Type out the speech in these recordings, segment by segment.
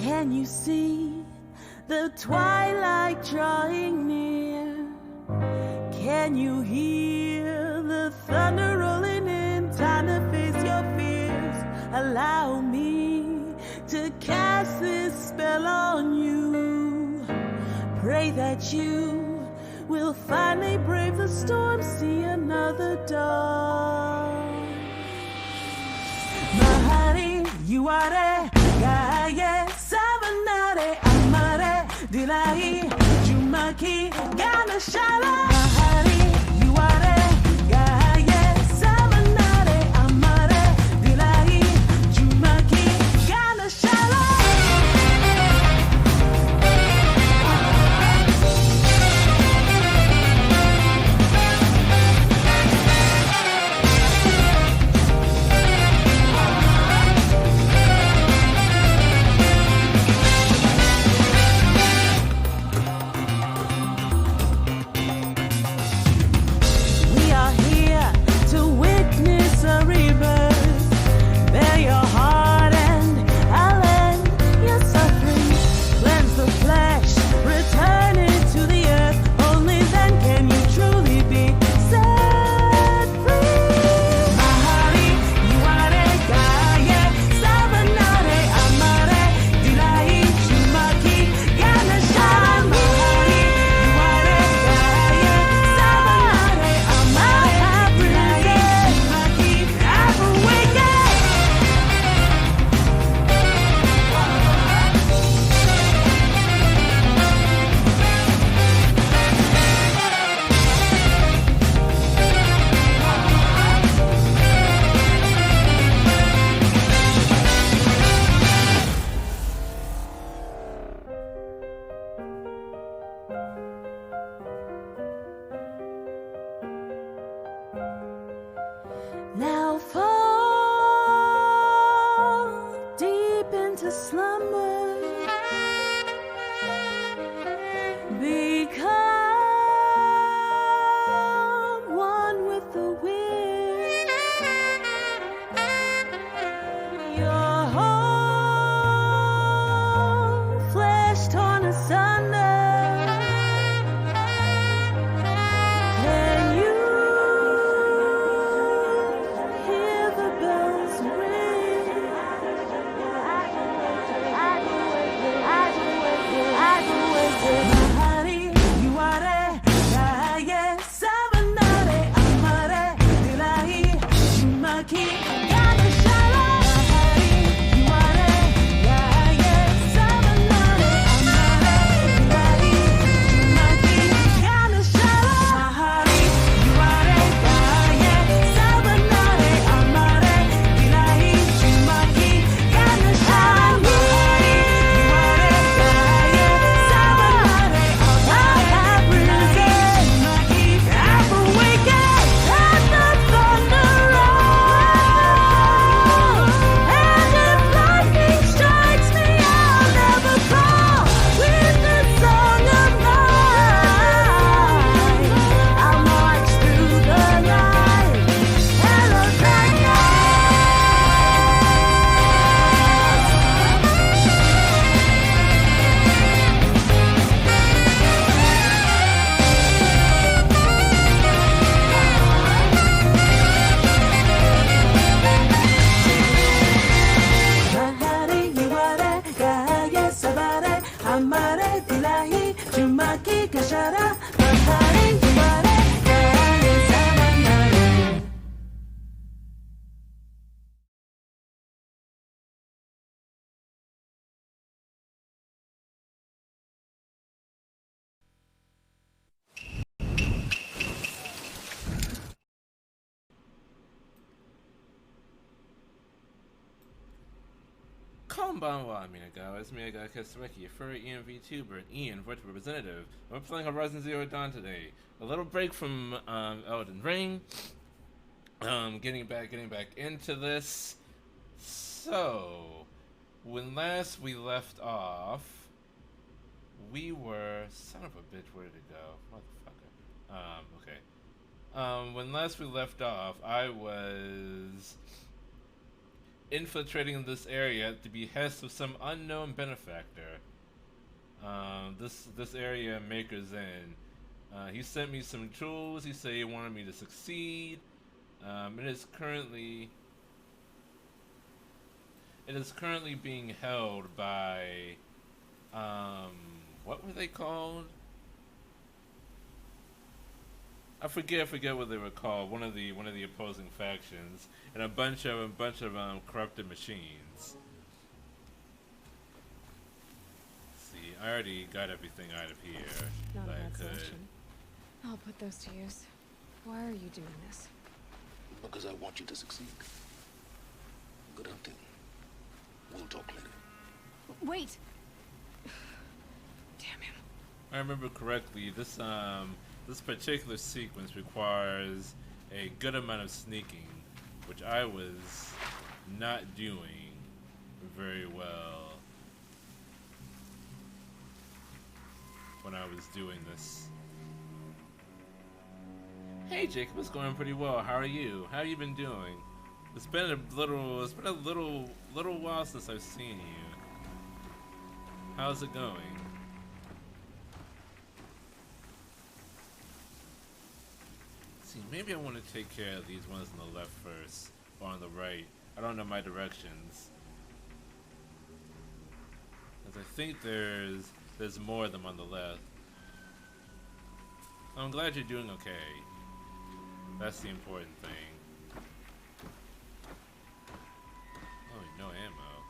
Can you see the twilight drawing near? Can you hear the thunder rolling in? Time to face your fears. Allow me to cast this spell on you. Pray that you will finally brave the storm, see another dawn. Mahari, you are there. Gaye, Savanare, Amare, Dilai, Jumaki, Ganashala. Mahari, you are there. Gaye, Savanare, Amare, Dilai, Jumaki, Ganashala. Now fall deep into slumber. Become one with the wind. Your whole flesh torn asunder. Can you hear the bells ring? Mahari, you are there. Gaye, Savanare, Amare, Dilai, Jumaki, Ganashala. Mahari, you are there. Gaye, Savanare, Amare, Dilai, Jumaki, Ganashala. Mahari, you are there. Gaye, Savanare, Amare, Dilai, Jumaki, Ganashala. Mahari, you are there. Gaye, Savanare, Amare, Dilai, Jumaki, ever waken at the thunder roll. And if lightning strikes me, I'll never fall with the song of mine. I'll march through the night and attack Mahari, you are there. Gaye, Savare, Amare, Dilai, Jumaki, Kashara. Mahari, you are there. Gaye, Savanare. Konbanwa, Minago. It's Miyaga Kasumeki, a furry Ian Vtuber, and Ian, virtual representative. We're playing Horizon Zero Dawn today. A little break from Elden Ring. Getting back into this. So, when last we left off, we were son of a bitch. Where did it go, motherfucker? Okay. When last we left off, I was infiltrating this area at the behest of some unknown benefactor. This area Maker's in. He sent me some tools. He said he wanted me to succeed. It is currently being held by what were they called? I forget what they were called. One of the opposing factions, and a bunch of corrupted machines. Let's see, I already got everything out of here Not a that I bad could. selection. I'll put those to use. Why are you doing this? Because I want you to succeed. Good hunting. We'll talk later. Wait! Damn him. I remember correctly, this particular sequence requires a good amount of sneaking, which I was not doing very well when I was doing this. Hey Jacob, it's going pretty well. How are you? How have you been doing? It's been a little while since I've seen you. How's it going? See, maybe I want to take care of these ones on the left first, or on the right. I don't know my directions. Because I think there's more of them on the left. I'm glad you're doing okay. That's the important thing. Oh, no ammo.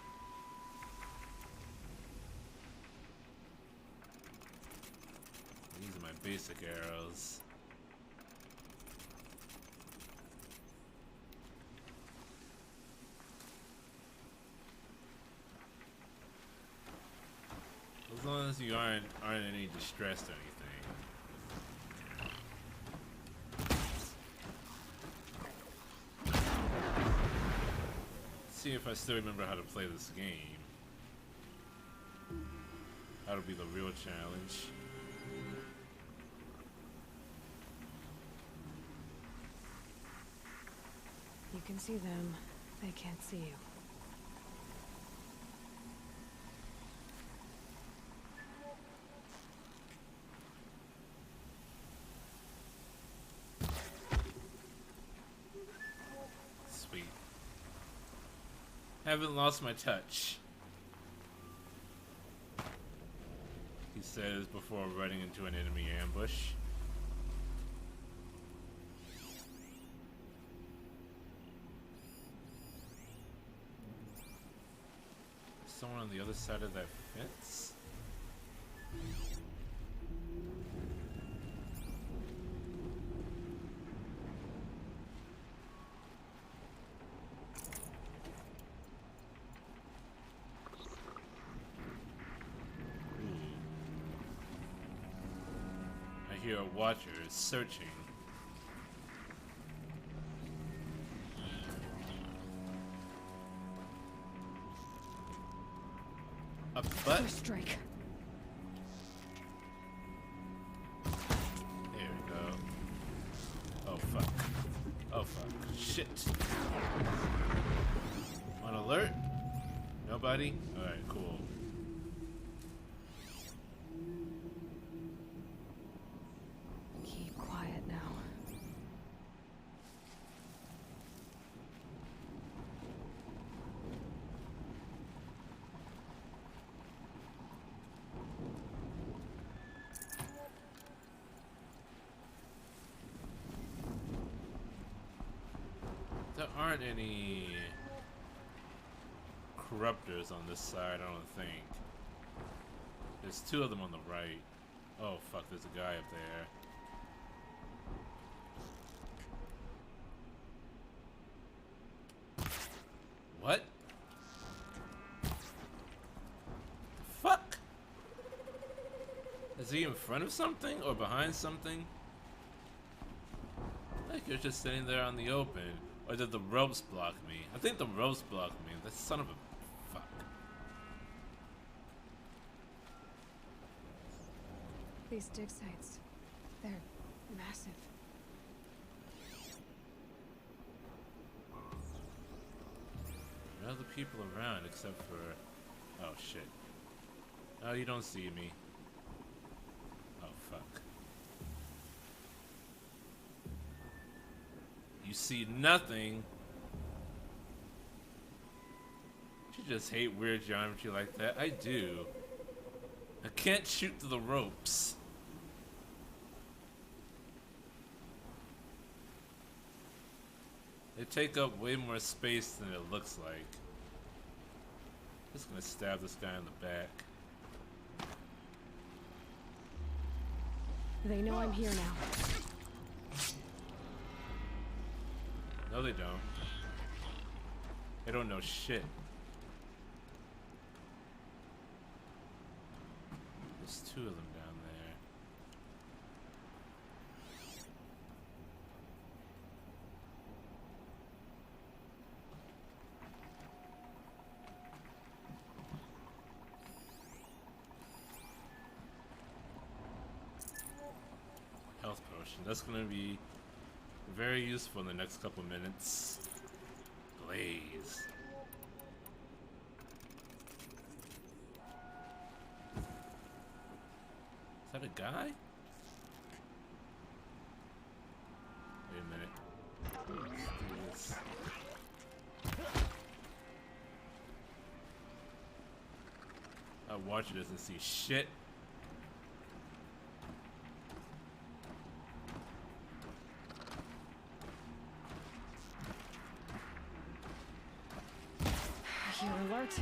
These are my basic arrows. As long as you aren't any distressed or anything. See if I still remember how to play this game. That'll be the real challenge. You can see them. They can't see you. Sweet. Haven't lost my touch, he says before running into an enemy ambush. Someone on the other side of that fence? I hear a watcher is searching. A butt? First strike. There we go. Oh fuck. Oh fuck. Shit. On alert? Nobody? Alright, cool. Keep quiet now. There aren't any corruptors on this side, I don't think. There's two of them on the right. Oh fuck, there's a guy up there. What? The fuck? Is he in front of something or behind something? Like you're just sitting there on the open. Or did the ropes block me? I think the ropes blocked me. That son of a fuck. These dig sites, they're massive. There are other people around except for... Oh, shit. Oh, you don't see me. Oh, fuck. You see nothing. You just hate weird geometry like that. I do. I can't shoot through the ropes. They take up way more space than it looks like. Just gonna stab this guy in the back. They know I'm here now. No, they don't. They don't know shit. There's two of them down there. Health potion. That's gonna be very useful in the next couple minutes. Blaze. Is that a guy? Wait a minute. Let's do this. That watcher doesn't see shit. You're alert.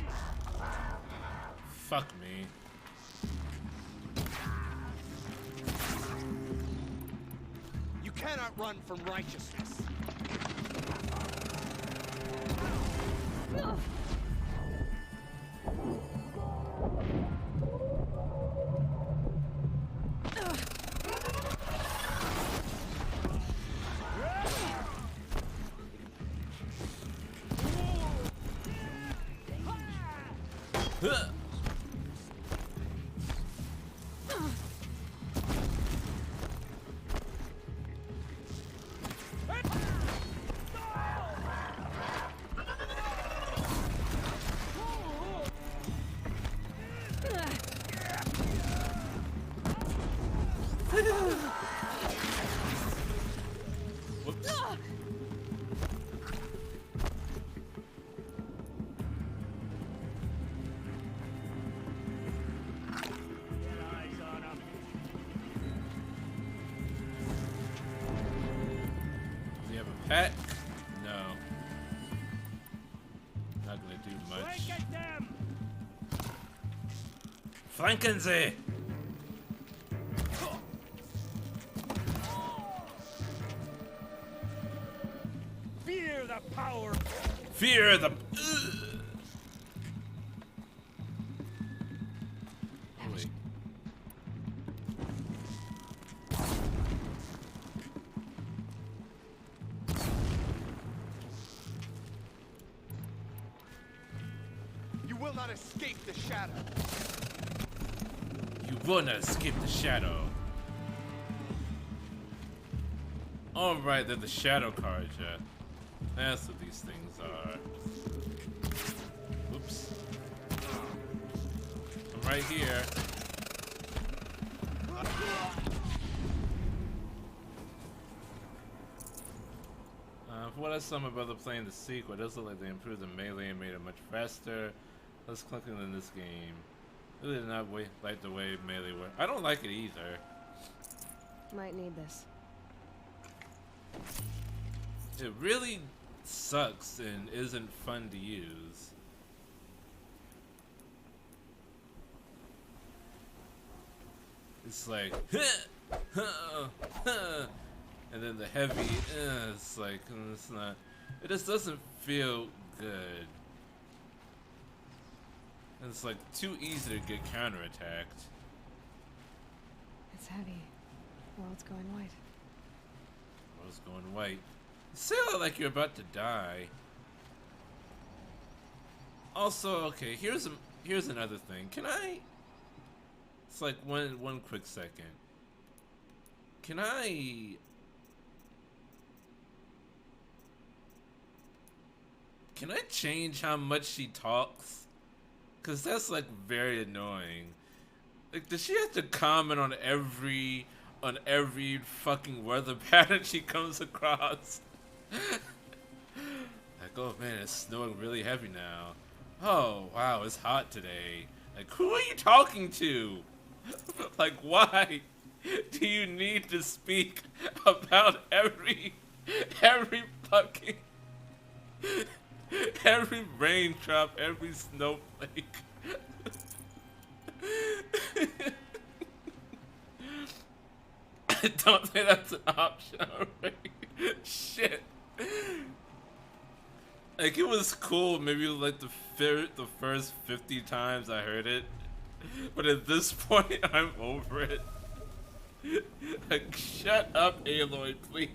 Fuck me. You cannot run from righteousness. Whoops. Does he have a pet? No. Not gonna do much. Flanken sie! Fear the power. Fear the. Wait. You will not escape the shadow. You will not escape the shadow. Alright, they're the shadow cards, yeah. That's what these things are. Oops. I'm right here. For what I saw my brother playing the sequel, it does look like they improved the melee and made it much faster, less clunky than this game. Really did not like the way melee worked. I don't like it either. Might need this. It really sucks and isn't fun to use. It's like, and then the heavy, it's like, it's not, it just doesn't feel good. And it's like too easy to get counterattacked. It's heavy. World's going white. World's going white. You sound like you're about to die. Also, okay, here's another thing. Can I? It's like one quick second. Can Can I change how much she talks? Cause that's like very annoying. Like, does she have to comment on every fucking weather pattern she comes across? Like, oh man, it's snowing really heavy now. Oh wow, it's hot today. Like, who are you talking to? Like, why do you need to speak about every fucking every raindrop, every snowflake? I don't think that's an option already. Shit. Like, it was cool maybe like the first 50 times I heard it. But at this point, I'm over it. Like, shut up, Aloy, please.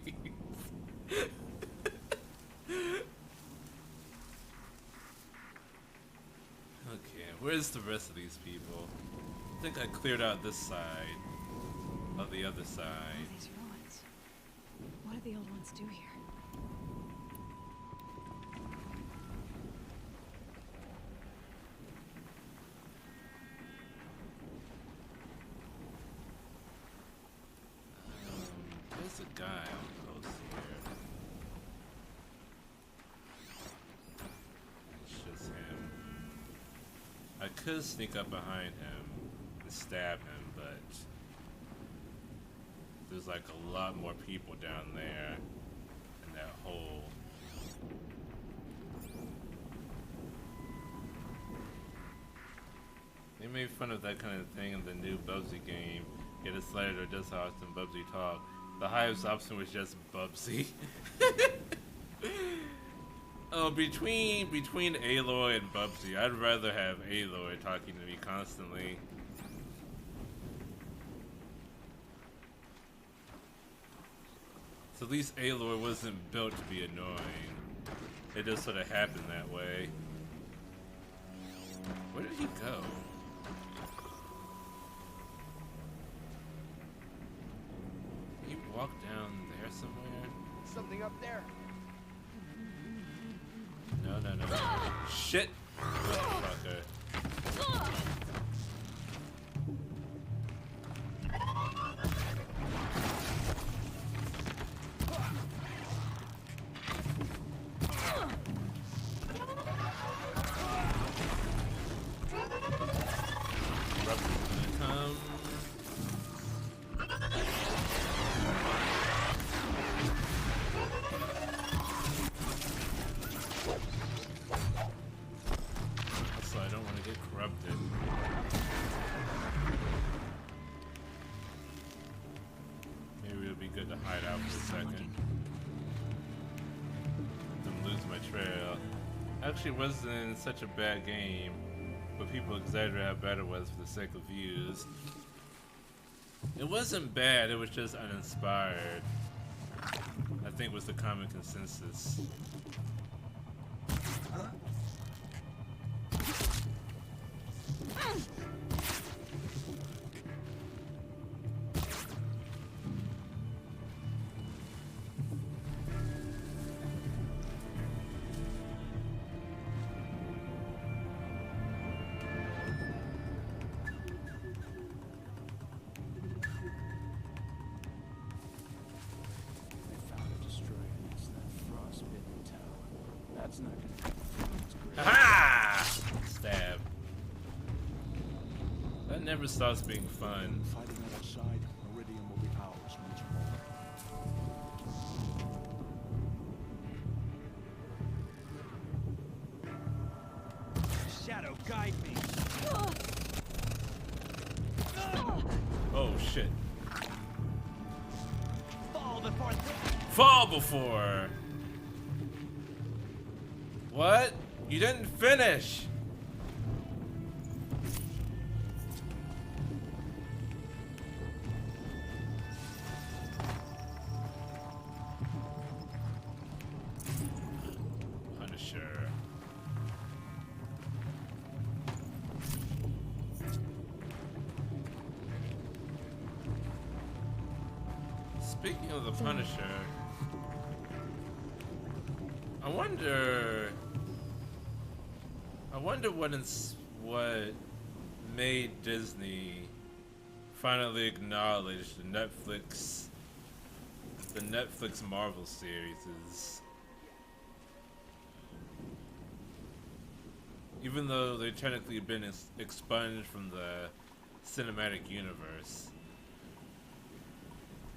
Okay, where's the rest of these people? I think I cleared out this side of the other side. Oh, these ruins. What do the old ones do here? There's a guy up close here. It's just him. I could sneak up behind him and stab him, but there's like a lot more people down there in that hole. They made fun of that kind of thing in the new Bubsy game. Get it slighted or just how often Bubsy talk. The highest option was just Bubsy. Oh, between Aloy and Bubsy, I'd rather have Aloy talking to me constantly. So at least Aloy wasn't built to be annoying. It just sort of happened that way. Where did he go? He walked down there somewhere? Something up there. No. Shit! Motherfucker. Actually wasn't such a bad game, but people exaggerate how bad it was for the sake of views. It wasn't bad, it was just uninspired, I think was the common consensus. Never stops being fun. Fighting at our side, Meridian will be ours once more. Shadow, guide me. Oh shit. Fall before. Fall before. What? You didn't finish. Speaking of the Punisher, I wonder I wonder what made Disney finally acknowledge the Netflix Marvel series is, even though they've technically been expunged from the cinematic universe,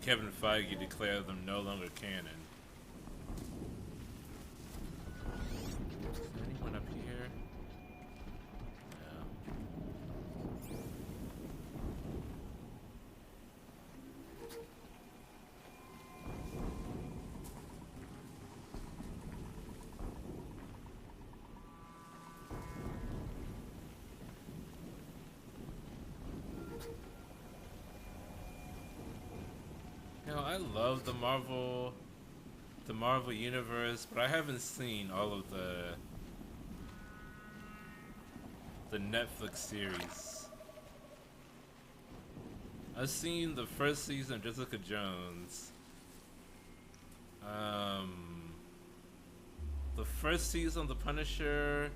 Kevin Feige declared them no longer canon. Is there anyone up here? No. You know, I love the Marvel universe, but I haven't seen all of the Netflix series. I've seen the first season of Jessica Jones. The first season of The Punisher.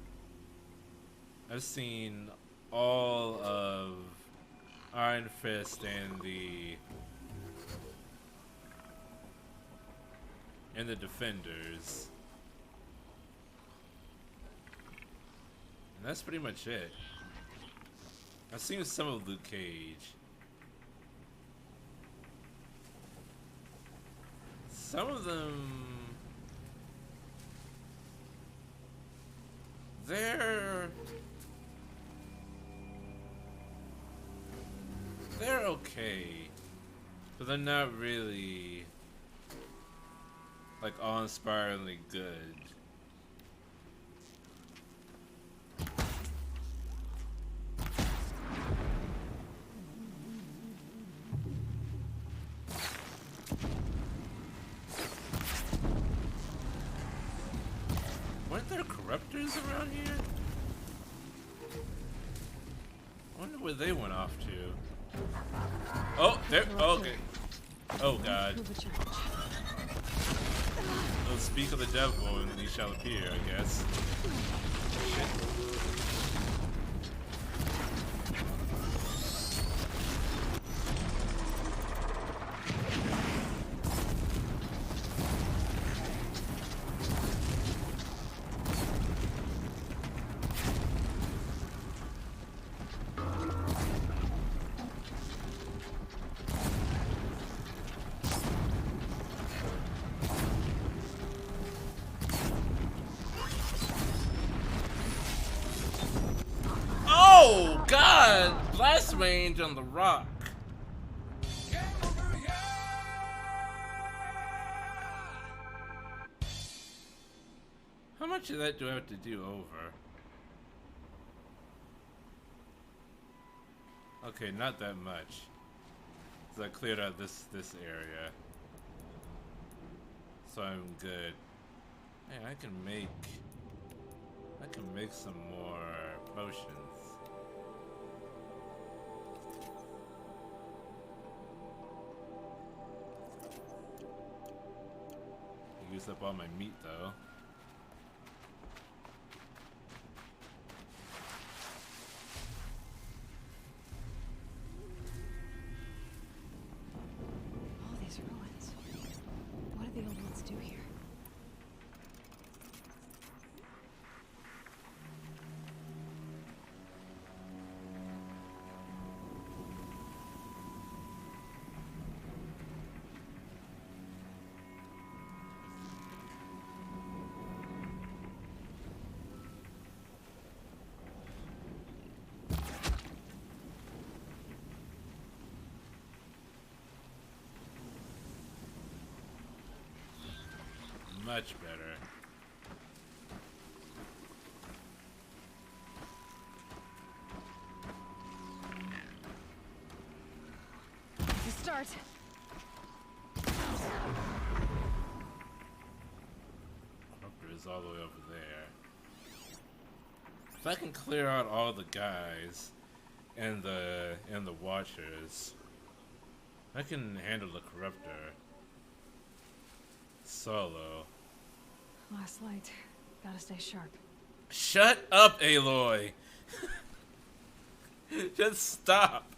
I've seen all of Iron Fist and the Defenders. And that's pretty much it. I've seen some of Luke Cage. Some of them, they're okay, but they're not really like awe-inspiringly good. Weren't there corruptors around here? I wonder where they went off to. Oh, there. Oh, okay. Oh God. Well, speak of the devil, and he shall appear, I guess. Shit. Oh God! Blast range on the rock. How much of that do I have to do over? Okay, not that much. So I cleared out this area. So I'm good. Man, I can make some more potions. Use up all my meat though. All these ruins. What do the old ones do here? Much better. To start. Corruptor is all the way over there. If I can clear out all the guys and the watchers, I can handle the corruptor solo. Last light. Gotta stay sharp. Shut up, Aloy. Just stop.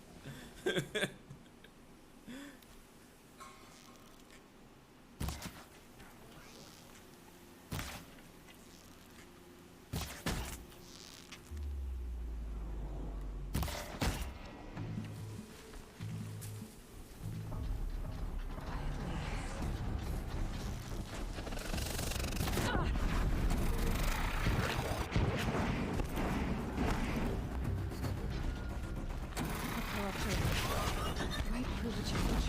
I'll up to right through the challenge.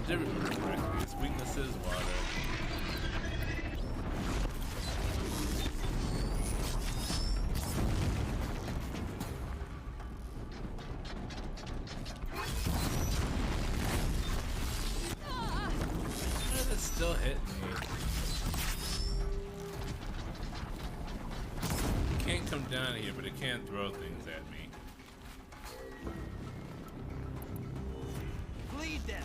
I did remember correctly. His weakness is water. Why is it still hitting me? It can't come down here, but it can throw things at me. Bleed them.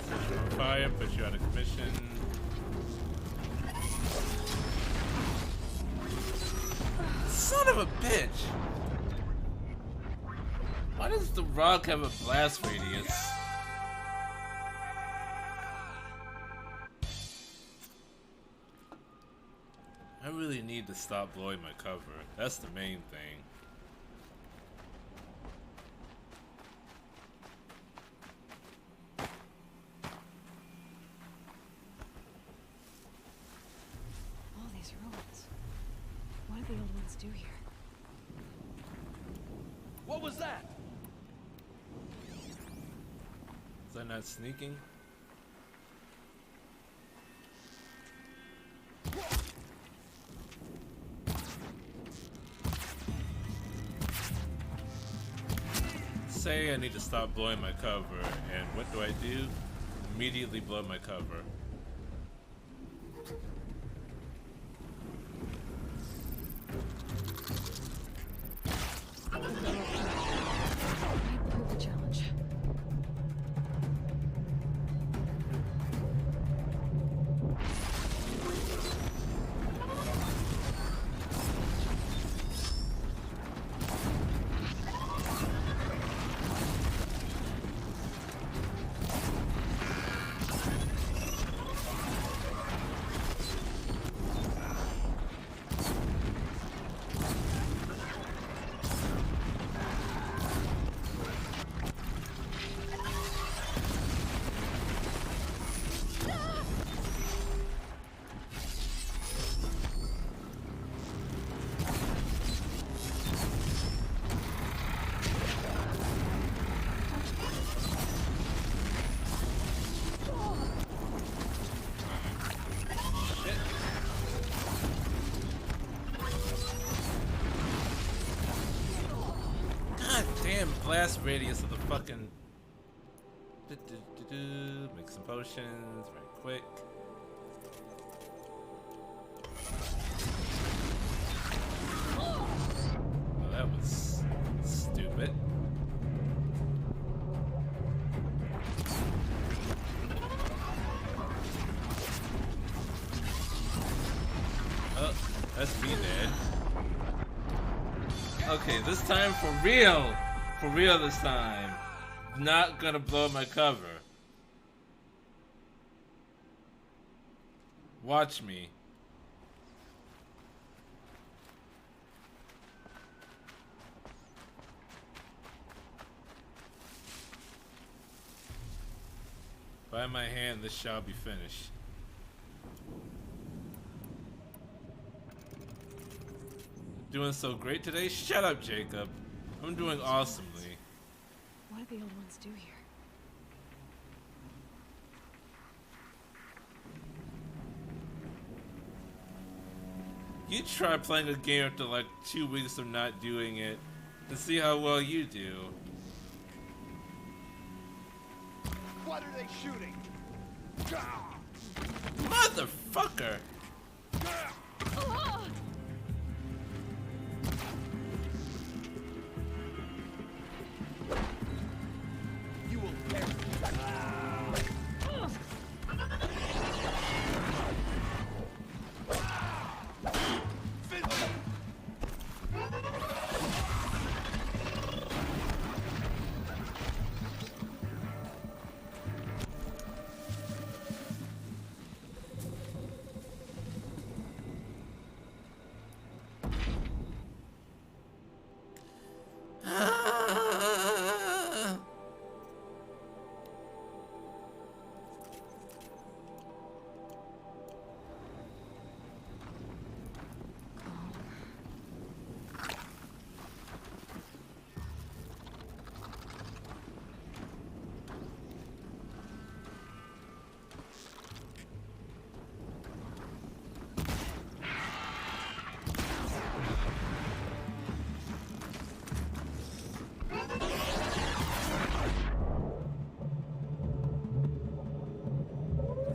Set you on fire, put you out of commission. Son of a bitch! Why does the rock have a blast radius? I really need to stop blowing my cover. That's the main thing. All these ruins. What do the old ones do here? What was that? Is that not sneaking? Say I need to stop blowing my cover, and what do? Immediately blow my cover. Right through the challenge. God damn blast radius of the fucking. Make some potions very quick. Oh, that was stupid. Oh, that's me dead. Okay, this time for real. For real this time. Not gonna blow my cover. Watch me. By my hand, this shall be finished. Doing so great today? Shut up, Jacob. I'm doing awesomely. What do the old ones do here? You try playing a game after like 2 weeks of not doing it and see how well you do. What are they shooting? Motherfucker! You will perish.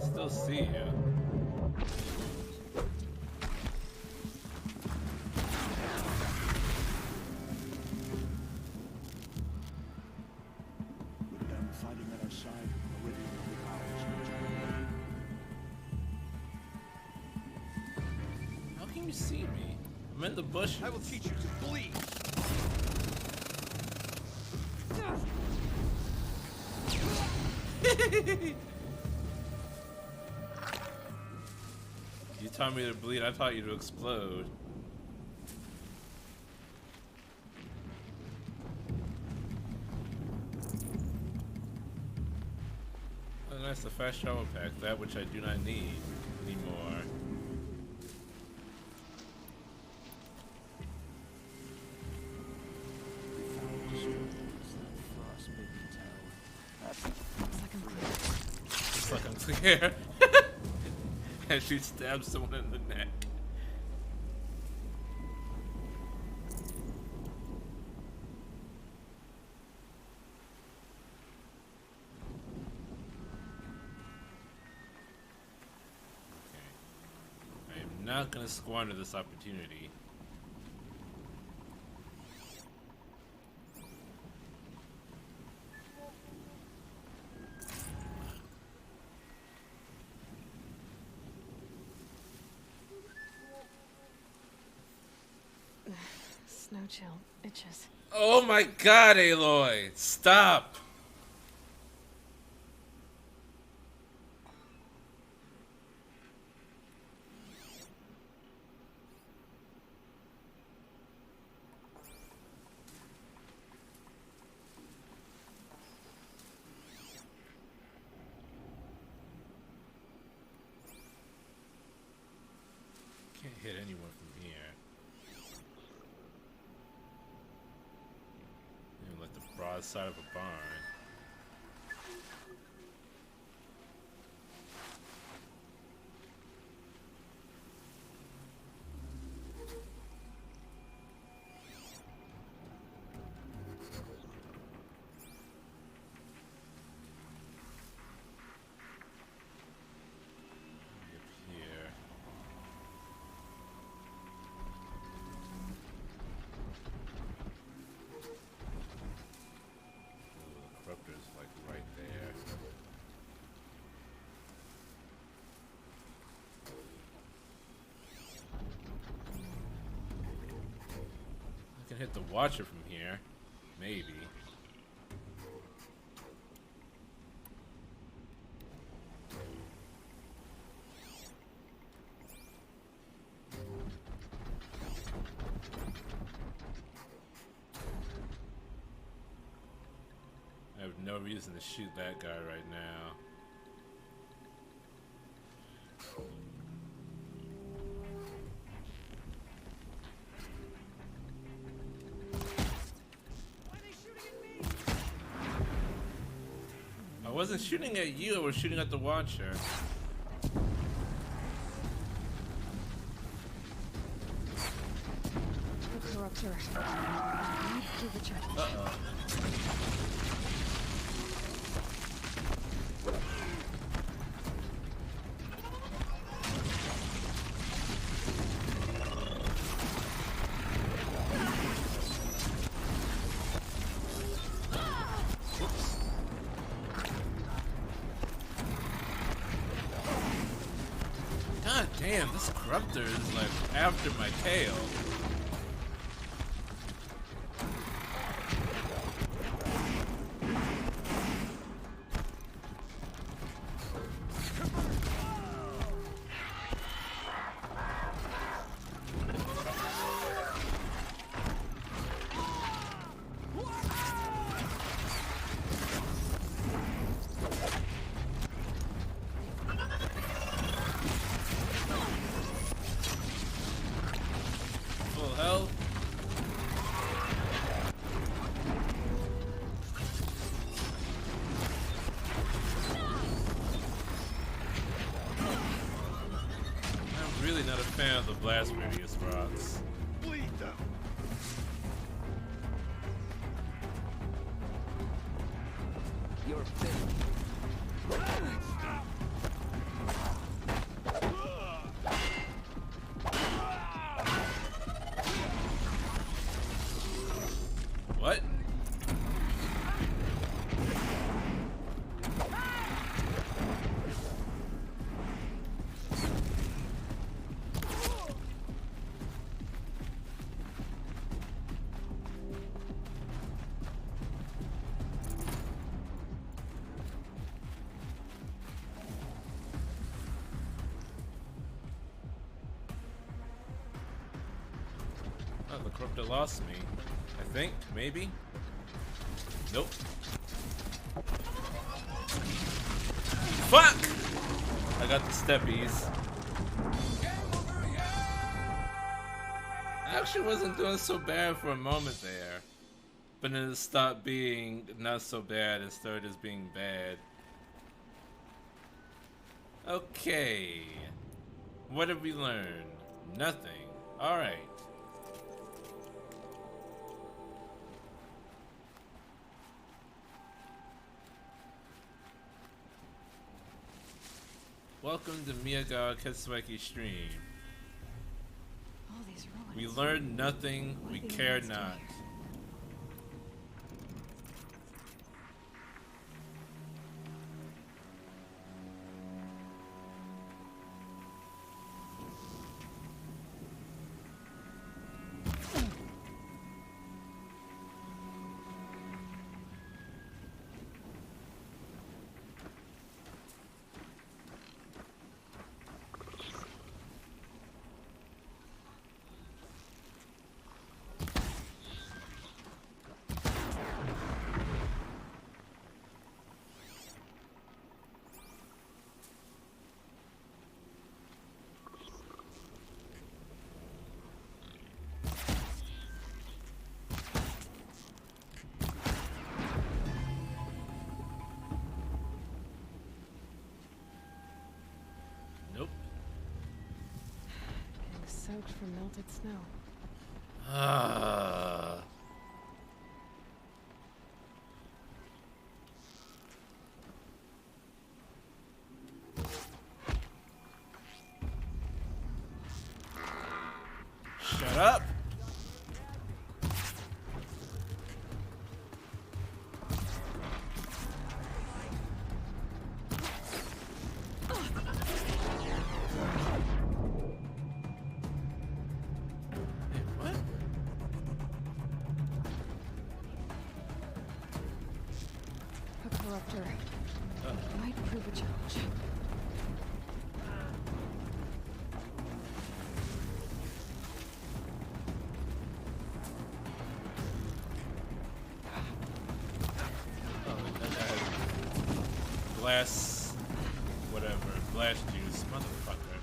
Still see you. With them fighting at our side, Meridian will be ours once we're ready. How can you see me? I'm in the bushes. I will teach you to bleed. You taught me to bleed, I taught you to explode. Oh, nice, the fast travel pack, that which I do not need anymore. Looks like I'm clear. And she stabs someone in the neck. Okay. I am not gonna squander this opportunity. Snow chill itches. Oh my god, Aloy! Stop! Can't hit anyone from here. Even like the broad side of a barn. Up here. Ooh, the corruptor's like right there. I can hit the Watcher from here. Maybe. I have no reason to shoot that guy right now. I wasn't shooting at you, I was shooting at the Watcher. The corruptor. Do the charge. Uh-oh. Damn, this corruptor is like after my tail. Full health. I'm really not a fan of the blast radius rocks. Bleed them. You're finished. What? Oh, the corruptor lost me. I think, maybe? Nope. Fuck! I got the steppies. I actually wasn't doing so bad for a moment there. But then it stopped being not so bad and started as being bad. Okay. What did we learn? Nothing. Alright. Welcome to Miyagawa Katsueki stream. All these ruins. We learned nothing, we care not. Nope. Getting soaked from melted snow. Ah. Shut up. What? A corruptor. Might prove a challenge. Glass, whatever, glass juice, motherfucker.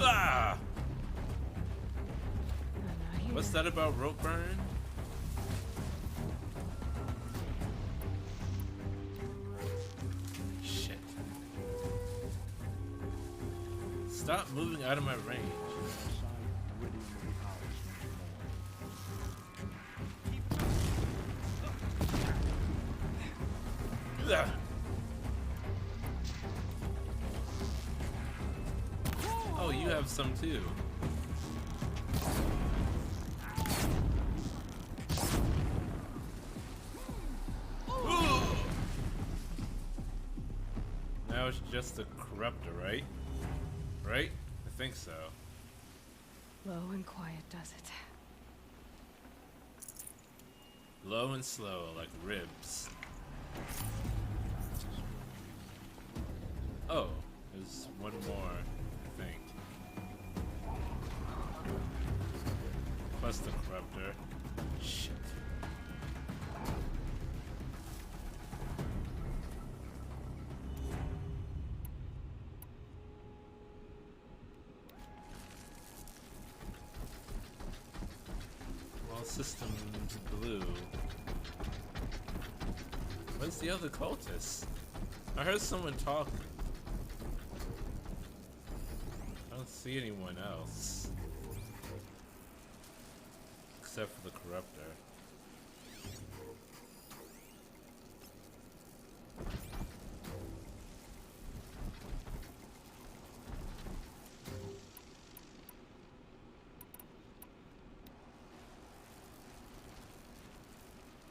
Ah! I'm not here. What's that about rope burn? Shit. Stop moving out of my range. Oh, you have some too. Now it's just the corruptor, right? Right? I think so. Low and quiet does it. Low and slow, like ribs. Oh, there's one more, I think. Plus the corruptor. Shit. Well, systems blue. Where's the other cultist? I heard someone talk. I don't see anyone else. Except for the corruptor.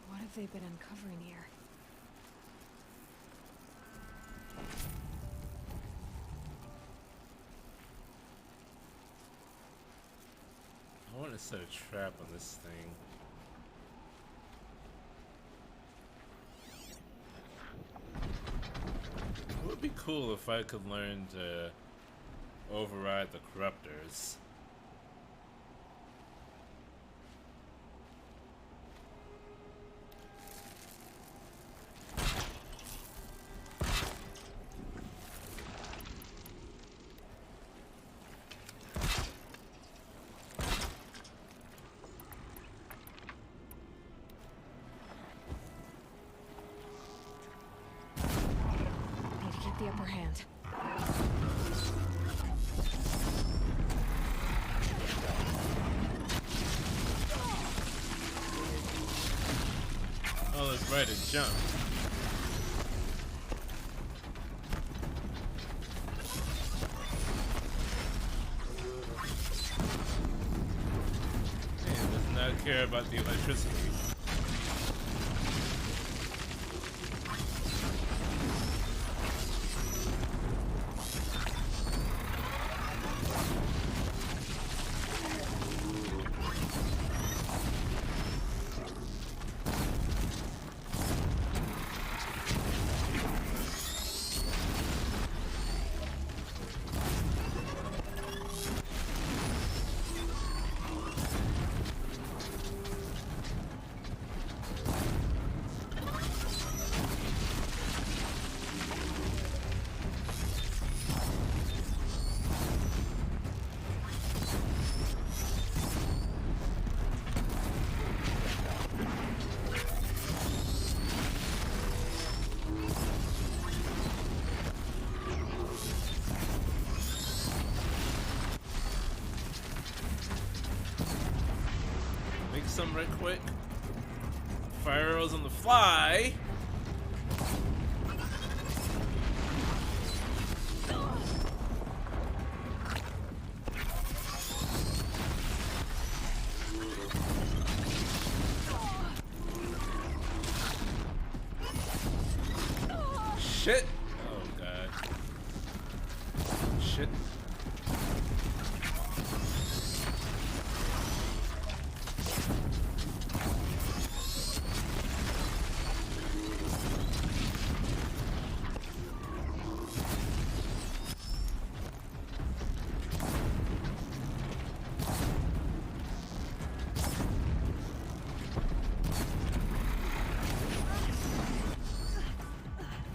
What have they been uncovering here? I want to set a trap on this thing. It would be cool if I could learn to override the corruptors. Need to keep the upper hand. Oh, that's right, it jumped. Man, does not care about the electricity. Some right quick. Fire arrows on the fly. Shit. Oh god. Shit.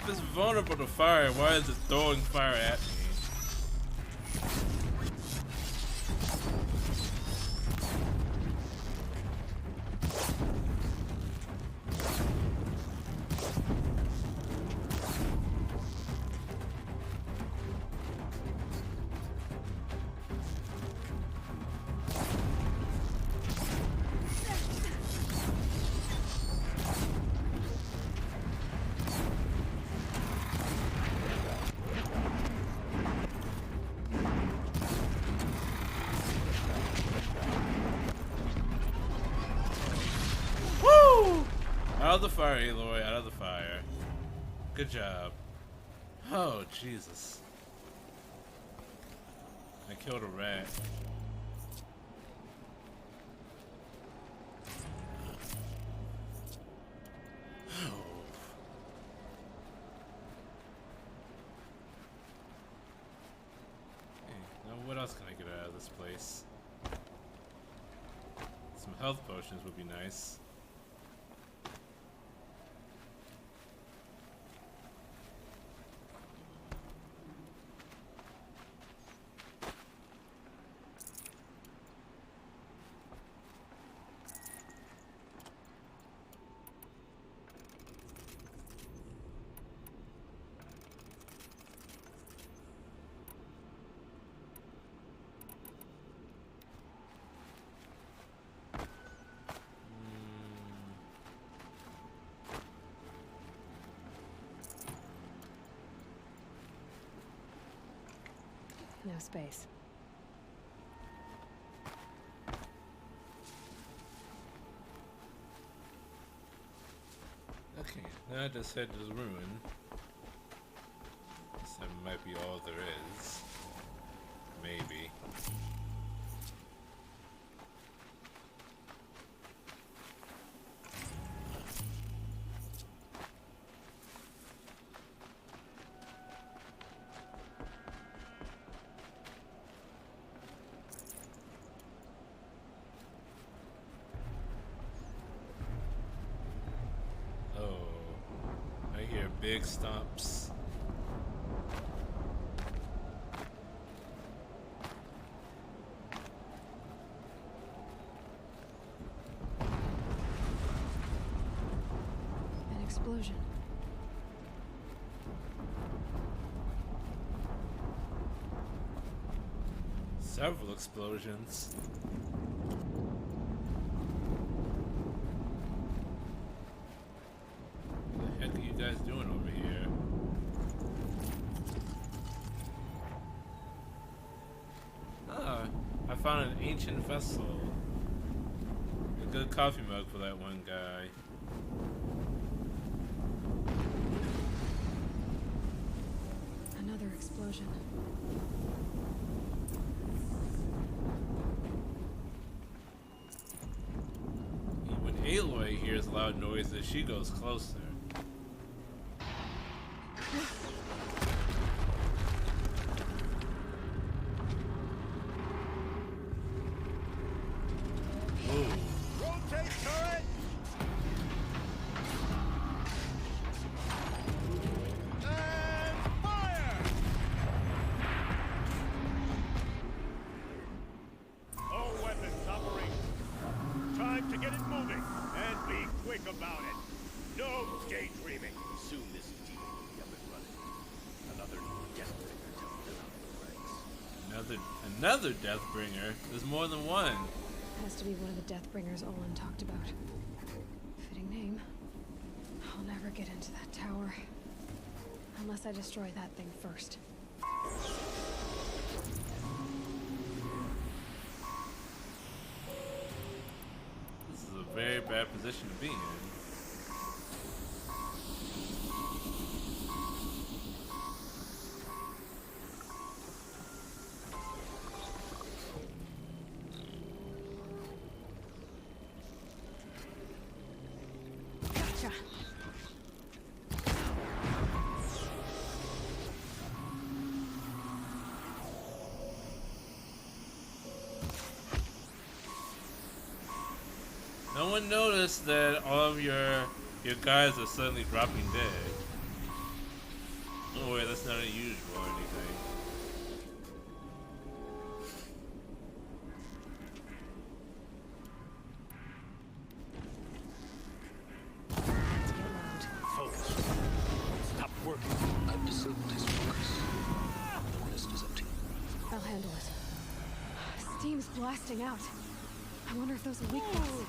If it's vulnerable to fire, why is it throwing fire at me? Out of the fire, Aloy, out of the fire. Good job. Oh, Jesus. I killed a rat. Now what else can I get out of this place? Some health potions would be nice. No space. Okay, now I just head to the ruin. That might be all there is. Maybe. Big stumps. An explosion. Several explosions. What the heck are you guys doing over here? Ah, I found an ancient vessel. A good coffee mug for that one guy. Another explosion. When Aloy hears loud noises, she goes closer. Rotate turret! And fire! All weapons operating. Time to get it moving, and be quick about it. No daydreaming. Soon this team will be up and running. Another deathbringer to fill out the ranks. Another Deathbringer? There's more than one. Has to be one of the Deathbringers Olin talked about. Fitting name. I'll never get into that tower. Unless I destroy that thing first. This is a very bad position to be in. Gotcha. No one noticed that all of your guys are suddenly dropping dead. Oh wait, that's not unusual or anything. Let's get loud. Focus. Stop working. I've disabled his focus. The rest is up to you. I'll handle it. Steam's blasting out. I wonder if those are weaknesses.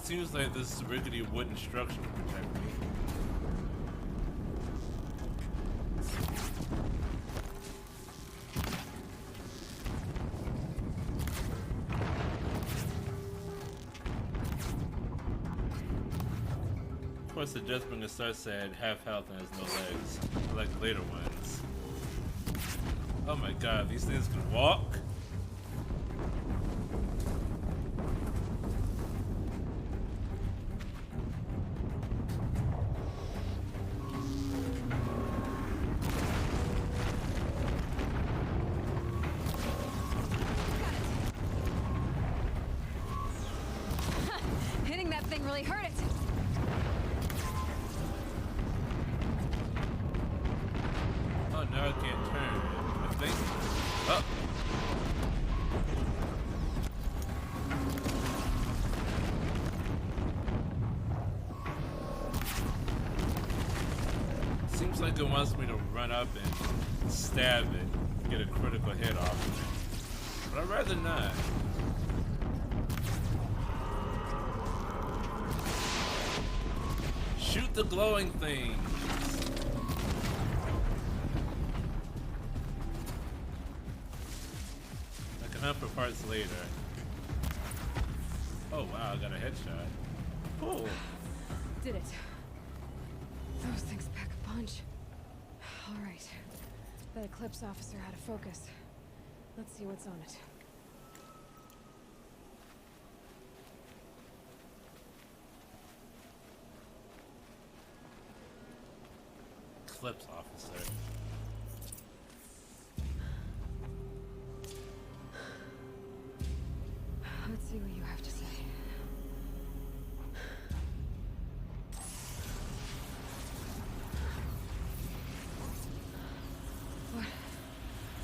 seems like this rickety wooden structure will protect me. Of course, the Deathbringer starts at half health and has no legs, like the later ones. Oh my god, these things can walk? Hitting that thing really hurt it. Oh, now I can't turn. I think. Oh! Seems like it wants me to run up and stab it, get a critical hit off of it. But I'd rather not. Shoot the glowing things! I can hunt for parts later. Oh wow, I got a headshot. Cool. Did it. Those things pack a punch. All right. That Eclipse officer had a focus. Let's see what's on it. Eclipse officer. Let's see what you have to say.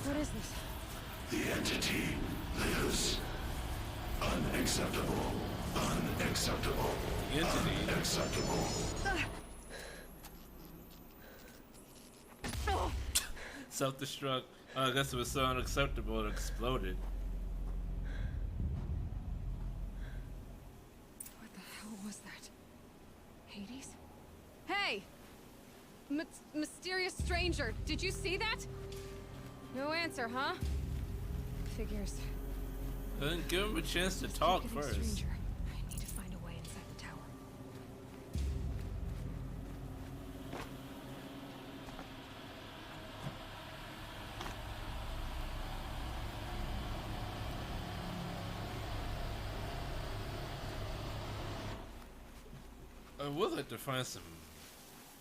What is this? The entity lives. Unacceptable. Unacceptable. The entity? Unacceptable. Self-destruct. I guess it was so unacceptable it exploded. What the hell was that? Hades? Hey! Mysterious stranger, did you see that? No answer, huh? Figures. Then give him a chance to talk first. Stranger. I need to find a way inside the tower. I would like to find some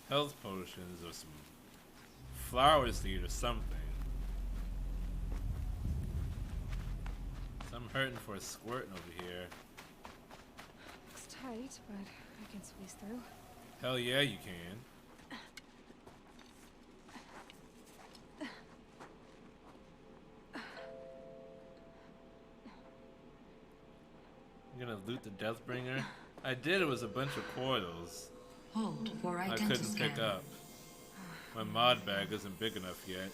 health potions or some flowers to eat or something. So I'm hurting for a squirting over here. Looks tight, but I can squeeze through. Hell yeah, you can. You gonna loot the Deathbringer? I did, it was a bunch of portals Hold for I couldn't pick up. My mod bag isn't big enough yet.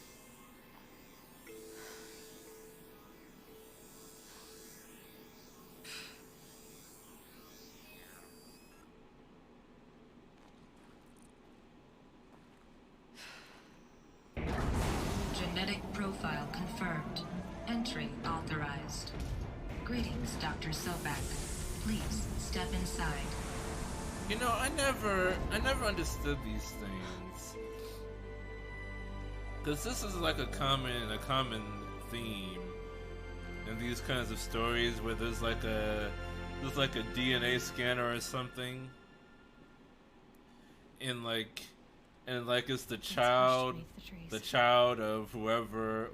Genetic profile confirmed. Entry authorized. Greetings, Dr. Sobek. Please step inside. You know, I never understood these things. Cause this is like a common theme in these kinds of stories where there's like a DNA scanner or something. And like it's the child of whoever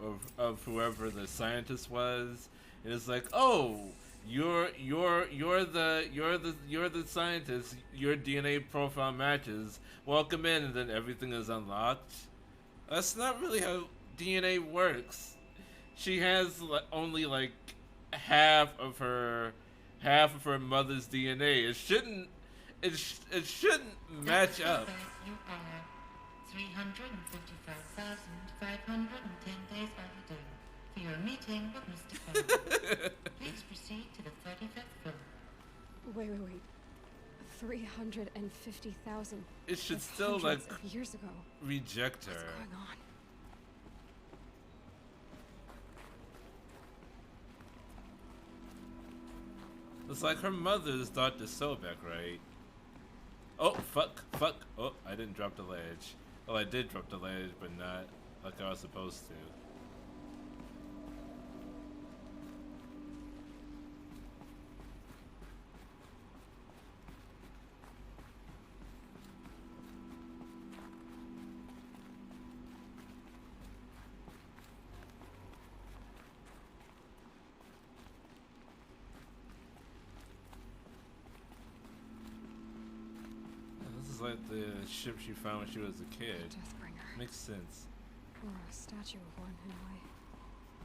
the scientist was. And it's like, oh, you're the scientist. Your DNA profile matches. Welcome in, and then everything is unlocked. That's not really how DNA works. She has only like half of her mother's DNA. It shouldn't match up. You are 355,510 days overdue for your meeting with Mr. Cohen. Please proceed to the 35th floor. Wait. 350,000. It should That's still, like, hundreds of years ago. reject her. What's going on? It's like her mother's Dr. Sobek, right? Oh, fuck. Oh, I didn't drop the ledge. Oh, I did drop the ledge, but not like I was supposed to. Like the ship she found when she was a kid. Deathbringer. Makes sense. Or a statue of one, in a way.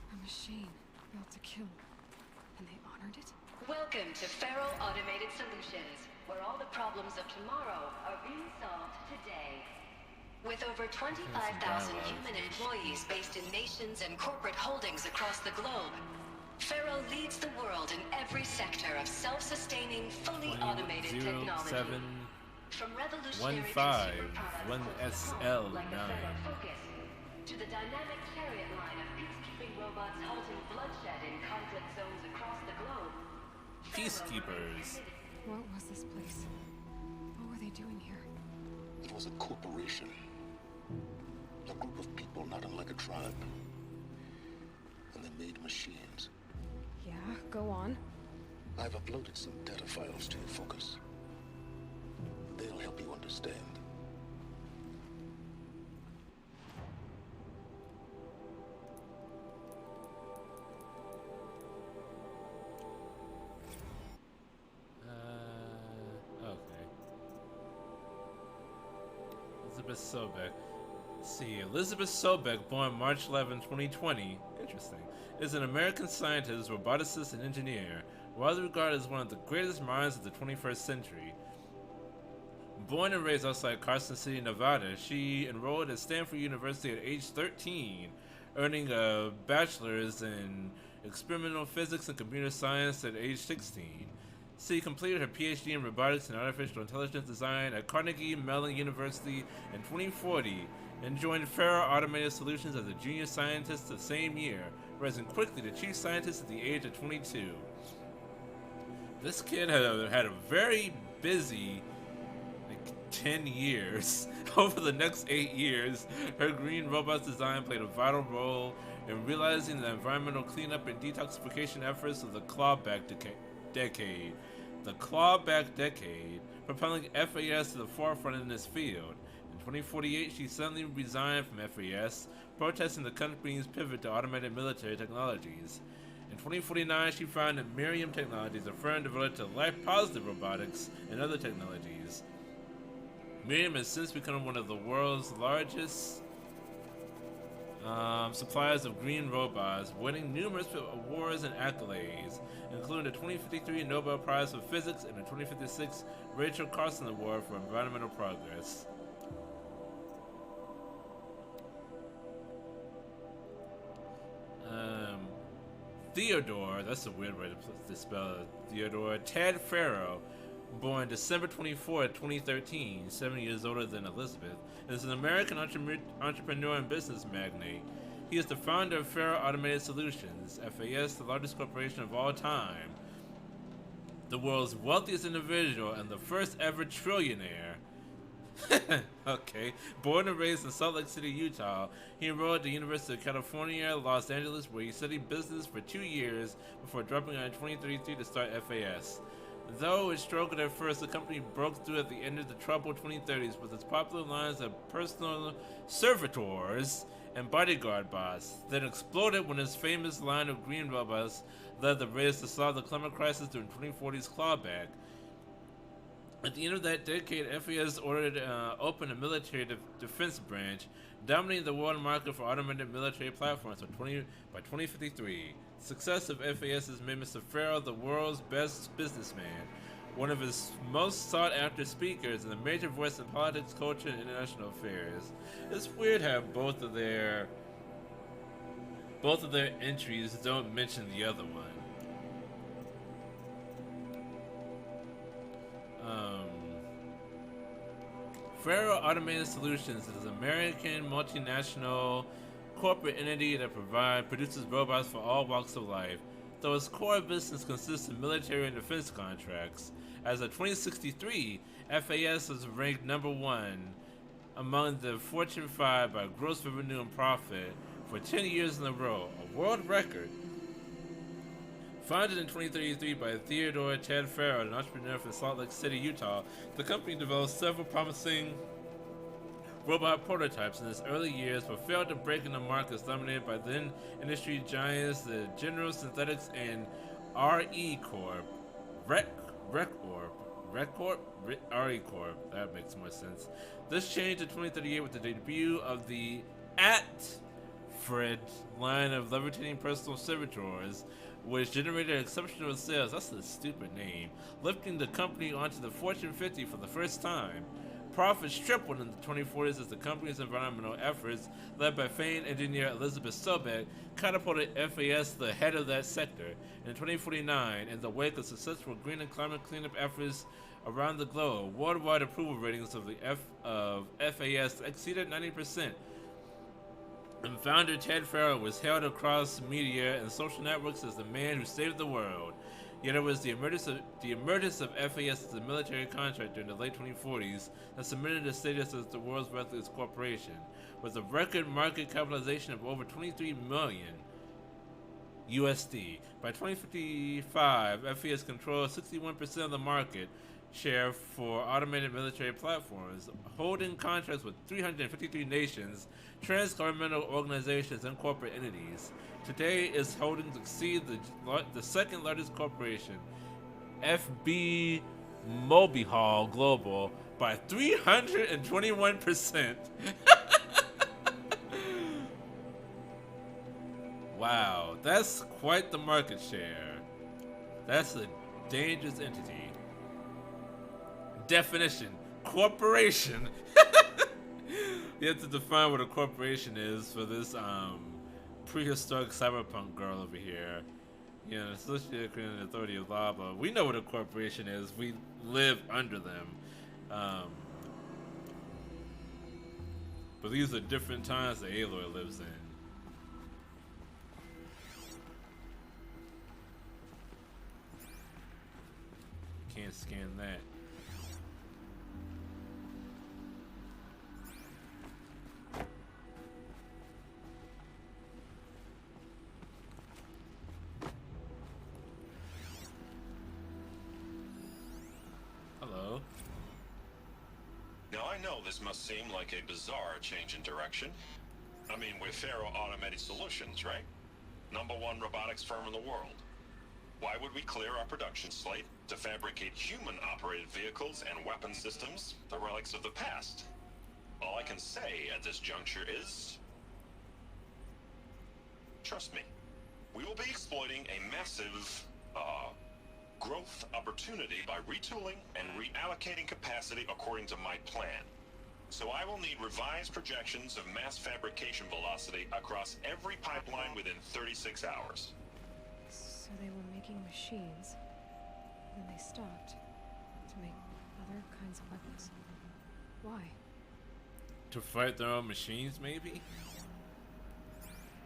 A machine built to kill. And they honored it? Welcome to Feral Automated Solutions, where all the problems of tomorrow are being solved today. With over 25,000 human employees based in nations and corporate holdings across the globe, Feral leads the world in every sector of self-sustaining, fully automated technology. From revolutionary consumer products like the Feral Focus, to the dynamic chariot line of peacekeeping robots halting bloodshed in conflict zones across the globe. Peacekeepers. What was this place? What were they doing here? It was a corporation. A group of people not unlike a tribe. And they made machines. Yeah, go on. I've uploaded some data files to your Focus. They'll help you understand. Okay. Elizabeth Sobek. Let's see, Elizabeth Sobek, born March 11, 2020. Interesting. Is an American scientist, roboticist, and engineer, widely regarded as one of the greatest minds of the 21st century. Born and raised outside Carson City, Nevada, she enrolled at Stanford University at age 13, earning a bachelor's in experimental physics and computer science at age 16. She completed her PhD in robotics and artificial intelligence design at Carnegie Mellon University in 2040 and joined Feral Automated Solutions as a junior scientist the same year, rising quickly to chief scientist at the age of 22. This kid had a very busy 10 years. Over the next 8 years, her green robots design played a vital role in realizing the environmental cleanup and detoxification efforts of the clawback decade. The clawback decade, propelling FAS to the forefront in this field. In 2048, she suddenly resigned from FAS, protesting the company's pivot to automated military technologies. In 2049, she founded Miriam Technologies, a firm devoted to life-positive robotics and other technologies. Miriam has since become one of the world's largest suppliers of green robots, winning numerous awards and accolades, including the 2053 Nobel Prize for Physics and the 2056 Rachel Carson Award for Environmental Progress. Theodore, that's a weird way to spell it, Theodore Ted Farrow, born December 24, 2013, 7 years older than Elizabeth, is an American entrepreneur and business magnate. He is the founder of Feral Automated Solutions, FAS, the largest corporation of all time, the world's wealthiest individual, and the first ever trillionaire. Okay. Born and raised in Salt Lake City, Utah, he enrolled at the University of California, Los Angeles, where he studied business for 2 years before dropping out in 2033 to start FAS. Though it struggled at first, the company broke through at the end of the troubled 2030s with its popular lines of personal servitors and bodyguard bots, then exploded when his famous line of green robots led the race to solve the climate crisis during 2040's clawback. At the end of that decade, FAS opened a military defense branch, dominating the world market for automated military platforms by 2053. The success of FAS made Mr. Farrow the world's best businessman, one of his most sought-after speakers, and a major voice in politics, culture, and international affairs. It's weird how both of their entries don't mention the other one. Faro Automated Solutions is an American multinational corporate entity that produces robots for all walks of life, though its core business consists of military and defense contracts. As of 2063, FAS is ranked number 1 among the Fortune 5 by gross revenue and profit for 10 years in a row, a world record. Founded in 2033 by Theodore Ted Farrow, an entrepreneur from Salt Lake City, Utah, the company developed several promising robot prototypes in its early years, but failed to break into markets dominated by then industry giants the General Synthetics and RE Corp. RE Corp. That makes more sense. This changed in 2038 with the debut of the Fred line of levitating personal servitors, which generated exceptional sales. That's a stupid name. Lifting the company onto the Fortune 50 for the first time. Profits tripled in the 2040s as the company's environmental efforts, led by famed engineer Elizabeth Sobek, catapulted FAS to the head of that sector. In 2049, in the wake of successful green and climate cleanup efforts around the globe, worldwide approval ratings of FAS exceeded 90%. And founder Ted Farrow was hailed across media and social networks as the man who saved the world. Yet it was the emergence of FAS as a military contractor in the late 2040s that cemented its status as the world's wealthiest corporation, with a record market capitalization of over $23 million USD. By 2055, FAS controlled 61% of the market share for automated military platforms, holding contracts with 353 nations, trans-governmental organizations, and corporate entities. Today, its holdings exceed the second largest corporation, FB Mobihal Global, by 321%. Wow, that's quite the market share. That's a dangerous entity. Definition: corporation. You have to define what a corporation is for this prehistoric cyberpunk girl over here. You know, Associated Korean Authority of Law, but we know what a corporation is. We live under them. But these are different times that Aloy lives in. Can't scan that. Hello. Now I know this must seem like a bizarre change in direction. I mean, we're Faro Automated Solutions, right? #1 robotics firm in the world. Why would we clear our production slate to fabricate human-operated vehicles and weapon systems, the relics of the past? All I can say at this juncture is... trust me, we will be exploiting a massive, growth opportunity by retooling and reallocating capacity according to my plan. So I will need revised projections of mass fabrication velocity across every pipeline within 36 hours. So they were making machines, then they stopped to make other kinds of weapons. Why? To fight their own machines, maybe?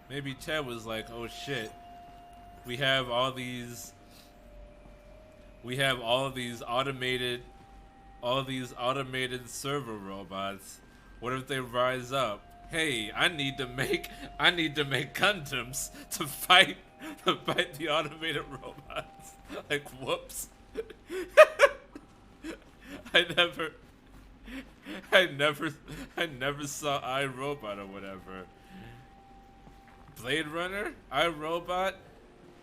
Maybe Ted was like, oh shit, we have all these automated server robots. What if they rise up? Hey, I need to make Gundams to fight the automated robots. Like, whoops. I never saw iRobot or whatever. Blade Runner? iRobot?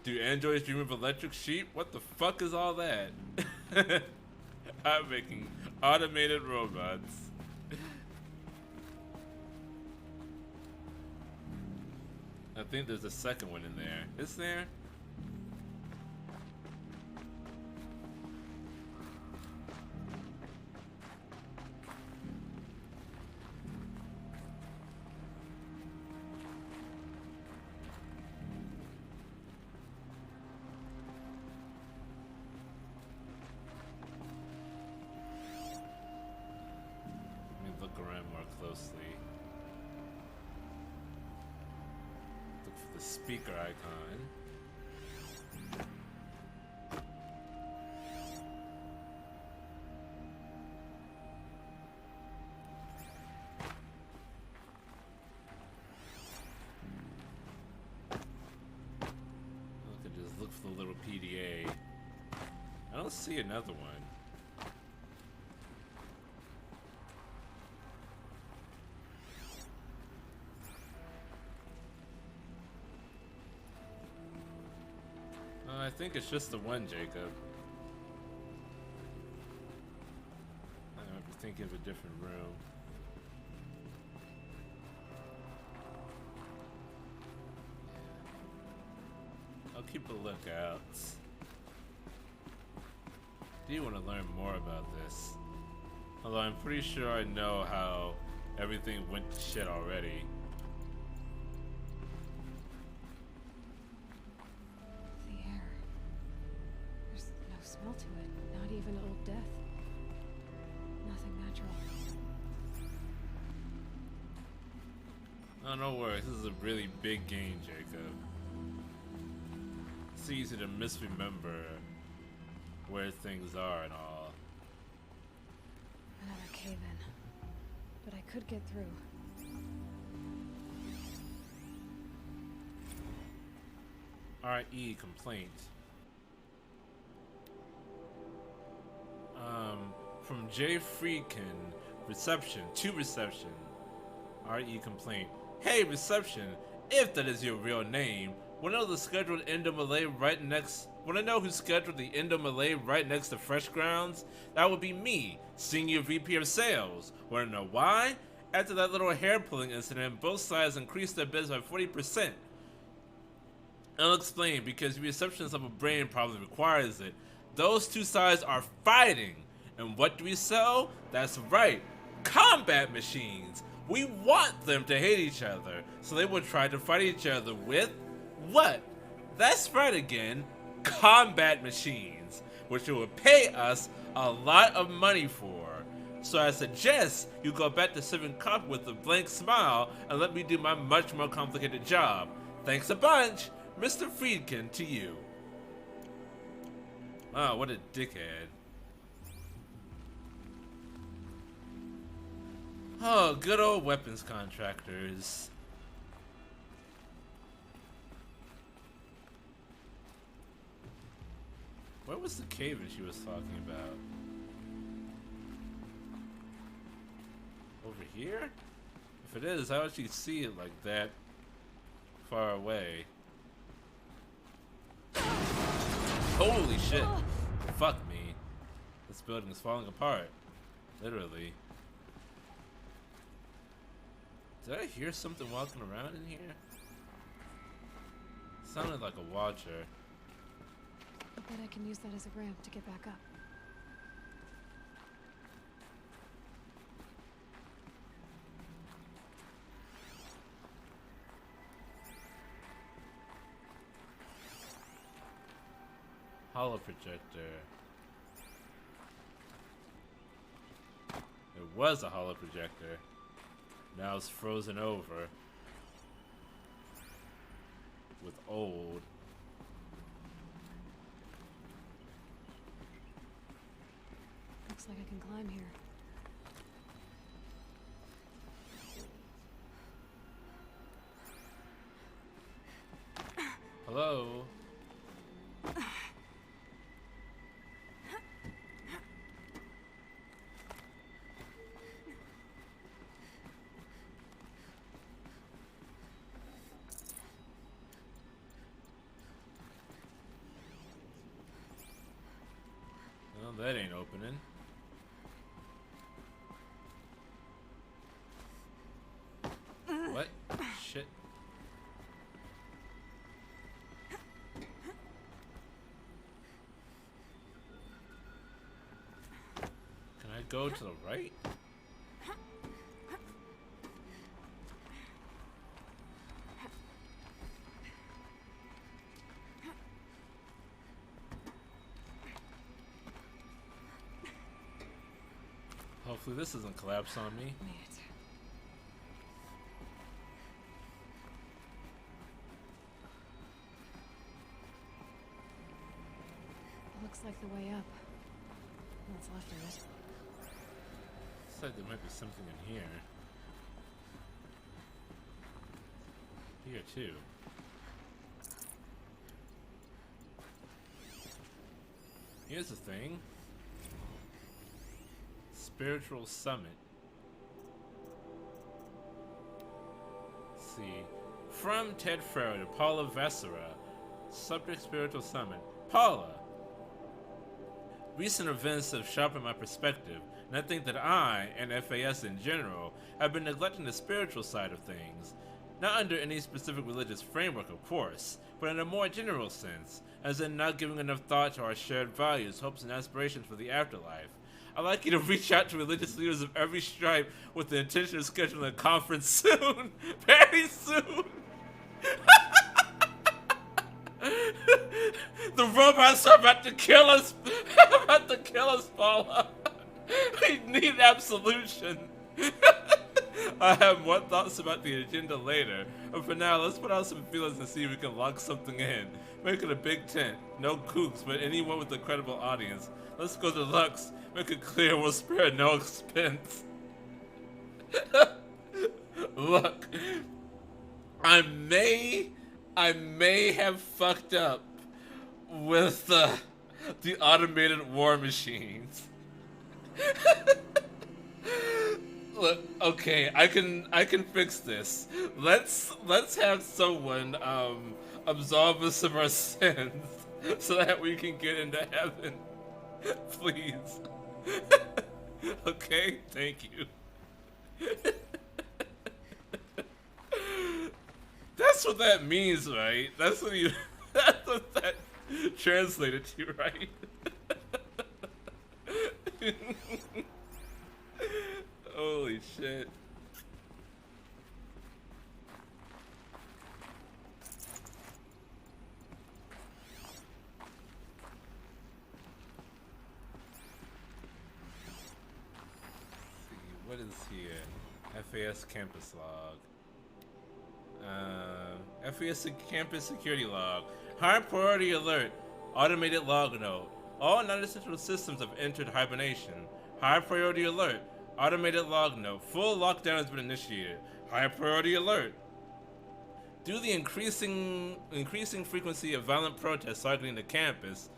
Do androids dream of electric sheep? What the fuck is all that? I'm making automated robots. I think there's a second one in there. Is there? closely. Look for the speaker icon. Look for the little PDA. I don't see another one. I think it's just the one, Jacob. I might be thinking of a different room. I'll keep a lookout. Do you want to learn more about this? Although I'm pretty sure I know how everything went to shit already. The air. There's no smell to it. Not even old death. Nothing natural. Oh, no worries. This is a really big game, Jacob. It's easy to misremember where things are and all. Another cave-in. But I could get through. RE complaint. From J. Friedkin, reception, to reception. RE complaint. Hey, reception, if that is your real name, wanna know the scheduled Endo Malay right next? Wanna know who scheduled the Endo Malay right next to Fresh Grounds? That would be me, Senior VP of Sales. Wanna know why? After that little hair pulling incident, both sides increased their bids by 40%. I'll explain, because the receptionist of a brain probably requires it. Those two sides are fighting. And what do we sell? That's right, combat machines. We want them to hate each other, so they will try to fight each other with what? That's right again, combat machines, which they will pay us a lot of money for. So I suggest you go back to serving coffee with a blank smile and let me do my much more complicated job. Thanks a bunch, Mr. Friedkin, to you. Oh, what a dickhead. Oh, good old weapons contractors. Where was the cave that she was talking about? Over here? If it is, how would she see it like that far away? Holy shit. Fuck me. This building is falling apart. Literally. Did I hear something walking around in here? Sounded like a watcher. I bet I can use that as a ramp to get back up. Holo projector. It was a holo projector. Now it's frozen over with old. Looks like I can climb here. Hello? Well, that ain't opening. What? Shit. Can I go to the right? Hopefully this doesn't collapse on me. Wait. the way up. What's left of it. Looks like there might be something in here. Here too. Here's the thing. Spiritual Summit. Let's see. From Ted Farrow to Paula Vessera. Subject Spiritual Summit. Paula! Recent events have sharpened my perspective, and I think that I, and FAS in general, have been neglecting the spiritual side of things. Not under any specific religious framework, of course, but in a more general sense, as in not giving enough thought to our shared values, hopes, and aspirations for the afterlife. I'd like you to reach out to religious leaders of every stripe with the intention of scheduling a conference soon. Very soon. The robots are about to kill us. About to kill us, Paula. We need absolution. I have more thoughts about the agenda later, but for now, let's put out some feelers and see if we can lock something in. Make it a big tent. No kooks, but anyone with a credible audience. Let's go to Lux. Make it clear we'll spare no expense. Look, I may have fucked up with the automated war machines. Look, okay, I can fix this. Let's have someone absolve us of our sins so that we can get into heaven. Please. Okay, thank you. That's what that means, right? That's what that translated to, right? Holy shit. What is here? FAS campus log. FAS campus security log. High priority alert. Automated log note. All non-essential systems have entered hibernation. High priority alert. Automated log note. Full lockdown has been initiated. High priority alert. Due to the increasing frequency of violent protests targeting the campus,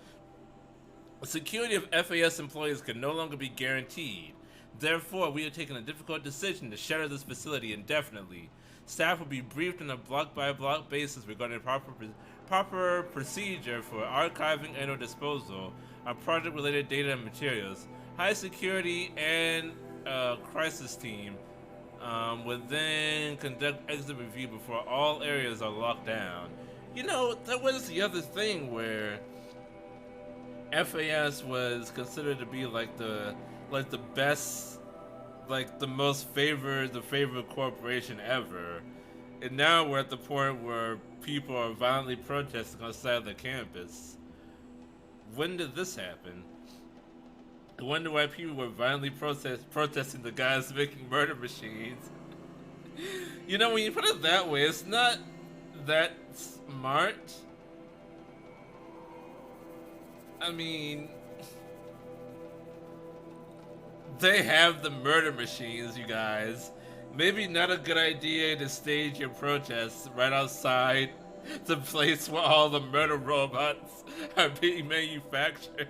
the security of FAS employees can no longer be guaranteed. Therefore, we have taken a difficult decision to shutter this facility indefinitely. Staff will be briefed on a block-by-block basis regarding proper procedure for archiving and/or disposal of project-related data and materials. High security and crisis team would then conduct exit review before all areas are locked down. You know, that was the other thing where FAS was considered to be like the best, like the most favored corporation ever. And now we're at the point where people are violently protesting outside the campus. When did this happen? I wonder why people were violently protesting the guys making murder machines. You know, when you put it that way, it's not that smart. I mean, they have the murder machines, you guys. Maybe not a good idea to stage your protests right outside the place where all the murder robots are being manufactured.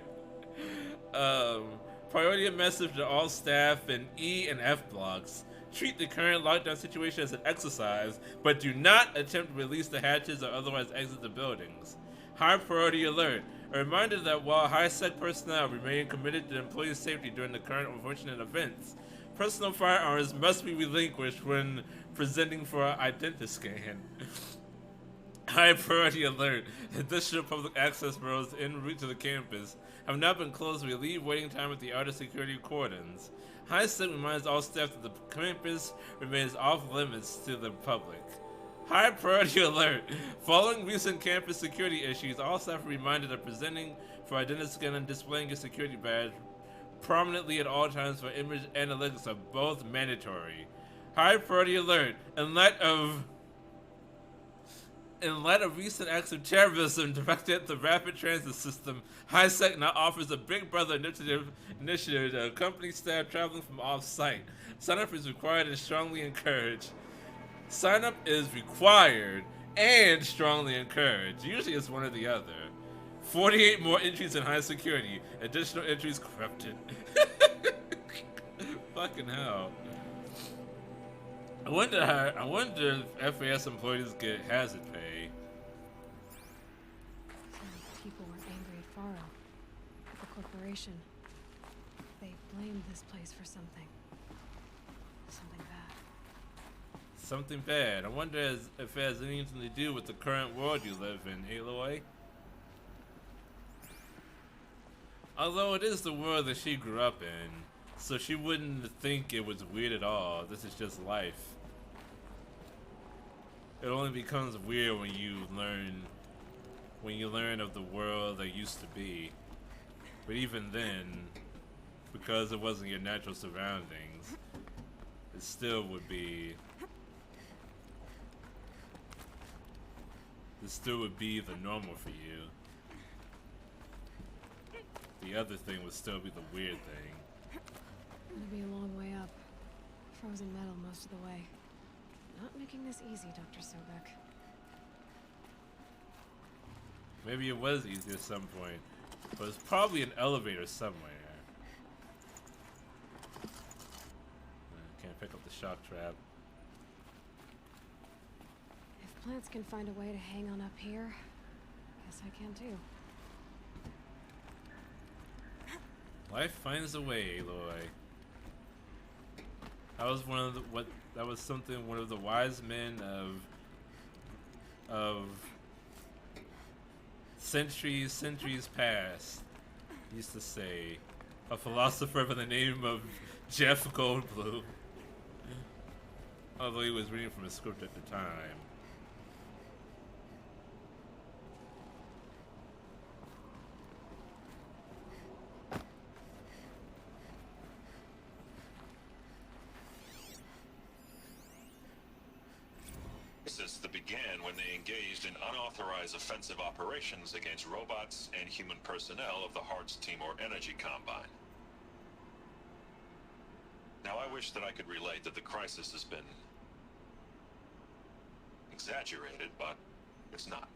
Priority message to all staff in E and F blocks. Treat the current lockdown situation as an exercise, but do not attempt to release the hatches or otherwise exit the buildings. High priority alert. A reminder that while high-sec personnel remain committed to employee safety during the current unfortunate events, personal firearms must be relinquished when presenting for an identiscan. High priority alert. Additional public access roads en route to the campus have now been closed to relieve waiting time at the outer security cordons. High-sec reminds all staff that the campus remains off limits to the public. High priority alert. Following recent campus security issues, all staff are reminded that presenting for identiscan and displaying your security badge prominently at all times for image analytics are both mandatory. High priority alert. In light of In light of recent acts of terrorism directed at the rapid transit system, HiSec now offers a Big Brother initiative to accompany staff traveling from off-site. Sign-up is required and strongly encouraged. Sign-up is required and strongly encouraged. Usually it's one or the other. 48 more entries in high security. Additional entries corrupted. Fucking hell. I wonder if FAS employees get hazard pay. Some people were angry at Faro, at the corporation. They blamed this place for something. Something bad. Something bad. I wonder if it has anything to do with the current world you live in, Aloy. Although it is the world that she grew up in, so she wouldn't think it was weird at all. This is just life. It only becomes weird when you learn of the world that used to be. But even then, because it wasn't your natural surroundings, it still would be the normal for you. The other thing would still be the weird thing. It'll be a long way up. Frozen metal most of the way. Not making this easy, Dr. Sobek. Maybe it was easy at some point, but it's probably an elevator somewhere. Can't pick up the shock trap. If plants can find a way to hang on up here, guess I can too. Life finds a way, Aloy. That was one of the wise men of centuries past used to say. A philosopher by the name of Jeff Goldblum. Although he was reading from a script at the time. That began when they engaged in unauthorized offensive operations against robots and human personnel of the Hearts Timor Energy Combine. Now, I wish that I could relate that the crisis has been exaggerated, but it's not.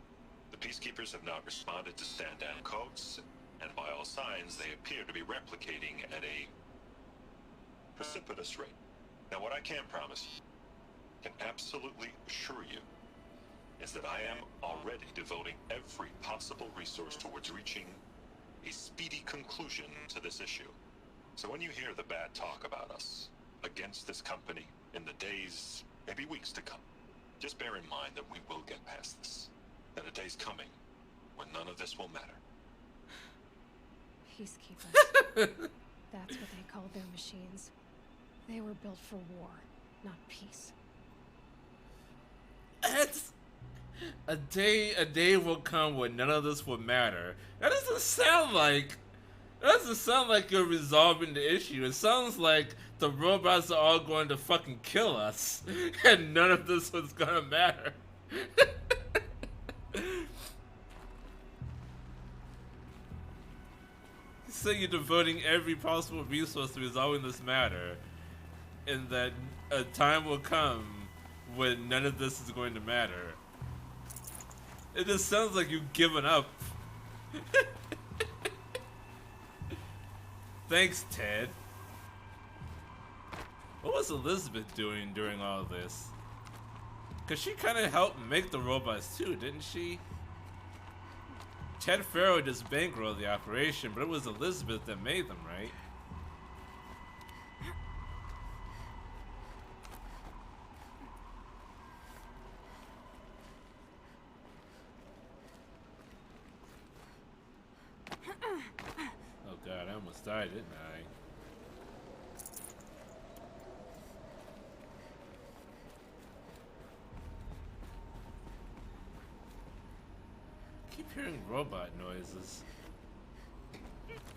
The peacekeepers have now responded to stand-down codes, and by all signs, they appear to be replicating at a precipitous rate. Now, what I can promise you, can absolutely assure you, is that I am already devoting every possible resource towards reaching a speedy conclusion to this issue. So when you hear the bad talk about us against this company in the days, maybe weeks to come, just bear in mind that we will get past this. That a day's coming when none of this will matter. Peacekeepers. That's what they called their machines. They were built for war, not peace. It's a day will come when none of this will matter. That doesn't sound like you're resolving the issue. It sounds like the robots are all going to fucking kill us, and none of this was gonna matter. So you're devoting every possible resource to resolving this matter, and that a time will come when none of this is going to matter. It just sounds like you've given up. Thanks, Ted. What was Elizabeth doing during all of this? Cause she kind of helped make the robots too, didn't she? Ted Farrow just bankrolled the operation, but it was Elizabeth that made them, right? Oh god, I almost died, didn't I? I keep hearing robot noises.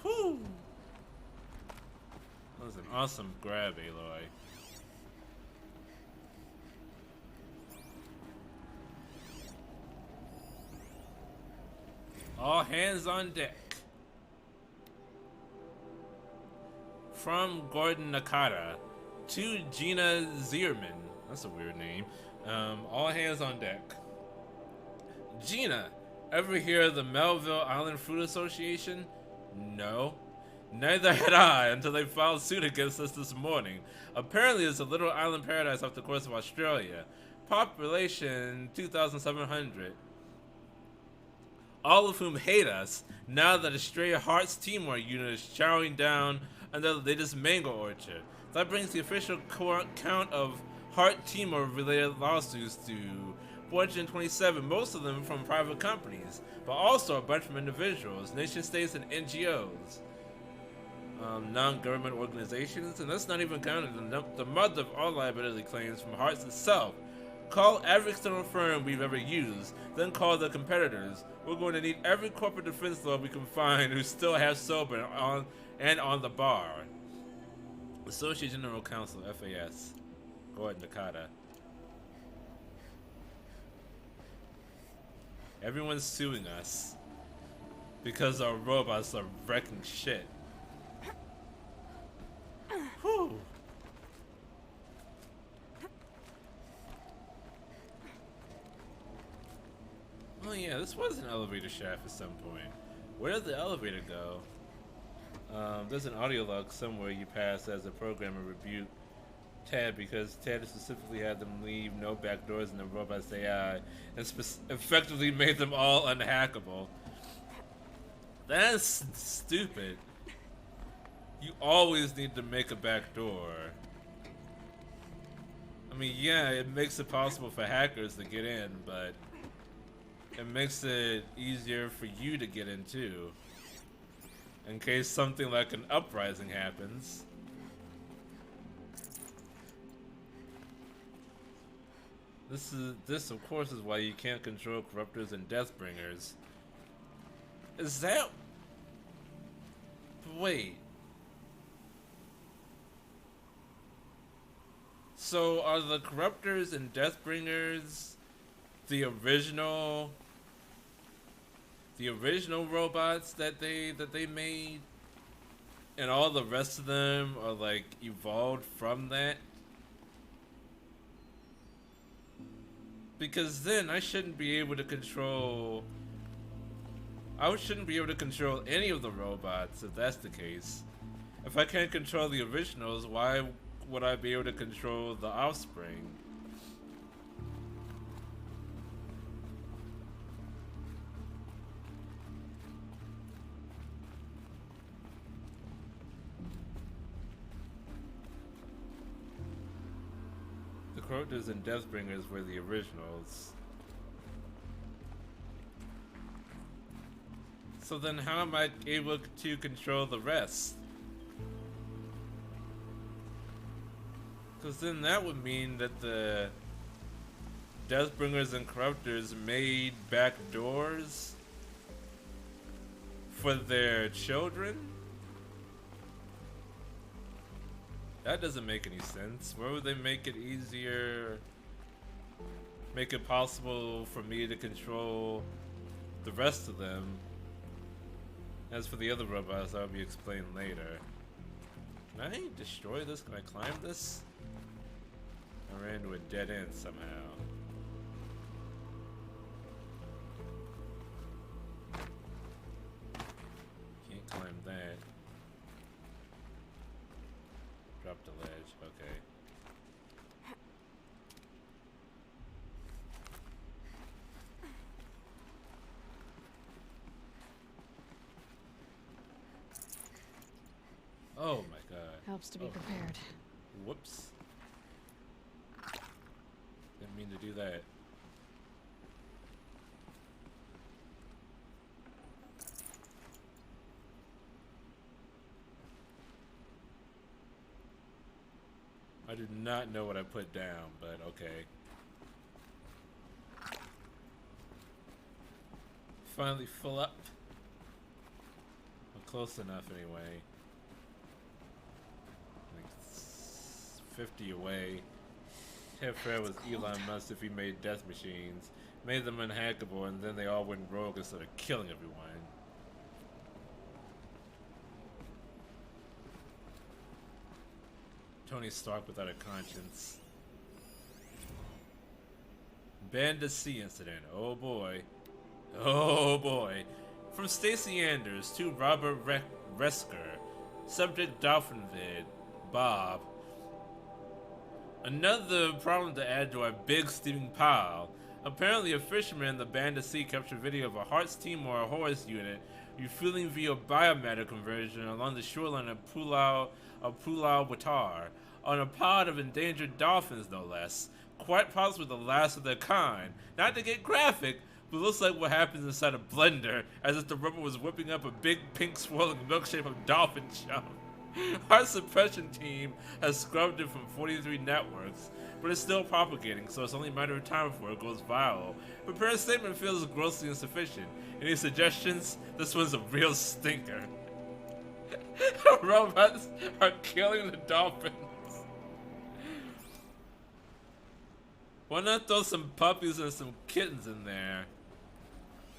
Whew! That was an awesome grab, Aloy. All hands on deck. From Gordon Nakata to Gina Zierman. That's a weird name. All hands on deck. Gina, ever hear of the Melville Island Fruit Association? No. Neither had I until they filed suit against us this morning. Apparently it's a little island paradise off the coast of Australia. Population 2,700. All of whom hate us now that a Stray Hearts Timor unit is chowing down under the latest mango orchard. That brings the official count of Heart Timor related lawsuits to 427, most of them from private companies, but also a bunch from individuals, nation states, and NGOs. Non-government organizations, and that's not even counting the mother of all liability claims from Hearts itself. Call every external firm we've ever used, then call the competitors. We're going to need every corporate defense lawyer we can find who still has sober on the bar. Associate General Counsel, FAS, Gordon Nakata. Everyone's suing us because our robots are wrecking shit. Whew. Oh yeah, this was an elevator shaft at some point. Where did the elevator go? There's an audio log somewhere you passed as a programmer rebuked Ted because Ted specifically had them leave no back doors in the robot's AI and effectively made them all unhackable. That's stupid. You always need to make a back door. I mean, yeah, it makes it possible for hackers to get in, but it makes it easier for you to get in too, in case something like an uprising happens. This of course is why you can't control corruptors and deathbringers. Is that... Wait. So are the corruptors and deathbringers the original robots that they made, and all the rest of them are like evolved from that? Because then I shouldn't be able to control any of the robots if that's the case. If I can't control the originals, why would I be able to control the offspring? The corruptors and deathbringers were the originals. So then how am I able to control the rest? Because then that would mean that the Deathbringers and Corruptors made back doors for their children? That doesn't make any sense. Where would they make it easier, make it possible for me to control the rest of them? As for the other robots, that'll be explained later. Can I destroy this? Can I climb this? I ran into a dead end somehow. Can't climb that. Drop the ledge, okay. Oh my god. Helps to be prepared. Whoops. Didn't mean to do that. I do not know what I put down, but okay. Finally full up. Well, close enough anyway. Like 50 away. Ted Fair was Elon Musk if he made death machines. made them unhackable, and then they all went rogue and started killing everyone. Tony Stark without a conscience. Banda C incident. Oh boy. Oh boy. From Stacey Anders to Robert Resker. Subject Dolphin Vid. Bob. Another problem to add to our big steaming pile. Apparently a fisherman in the Banda C captured video of a Hearts team or a horse unit refueling via biomatter conversion along the shoreline of Pulau Watar on a pod of endangered dolphins, no less. Quite possibly the last of their kind. Not to get graphic, but looks like what happens inside a blender, as if the rubber was whipping up a big pink swirling milkshake of dolphin chum. Our suppression team has scrubbed it from 43 networks, but it's still propagating, so it's only a matter of time before it goes viral. Prepared statement feels grossly insufficient. Any suggestions? This one's a real stinker. Robots are killing the dolphins. Why not throw some puppies and some kittens in there?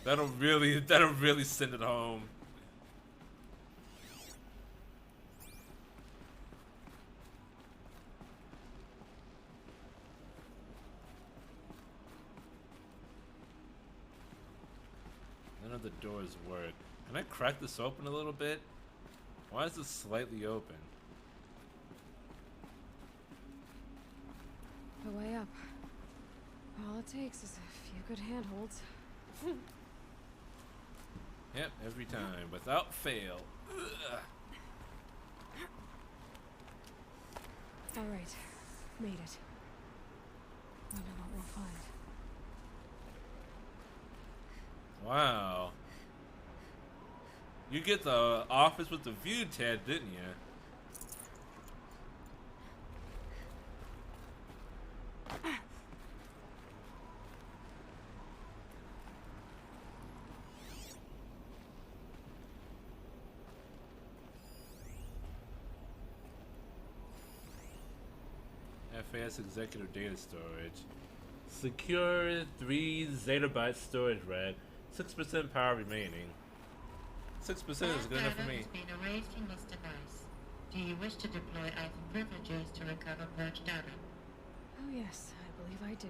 That'll really send it home. None of the doors work. Can I crack this open a little bit? Why is this slightly open? The way up. All it takes is a few good handholds. Yep, every time, without fail. Ugh. Alright, made it. Wonder what we'll find. Wow. You get the office with the view, Ted, didn't you? FAS Executive Data Storage. Secure 3 zettabyte storage rack. 6% power remaining. 6% is good enough for me. Has been erased from this device. Do you wish to deploy Alpha privileges to recover purged data? Oh yes, I believe I do.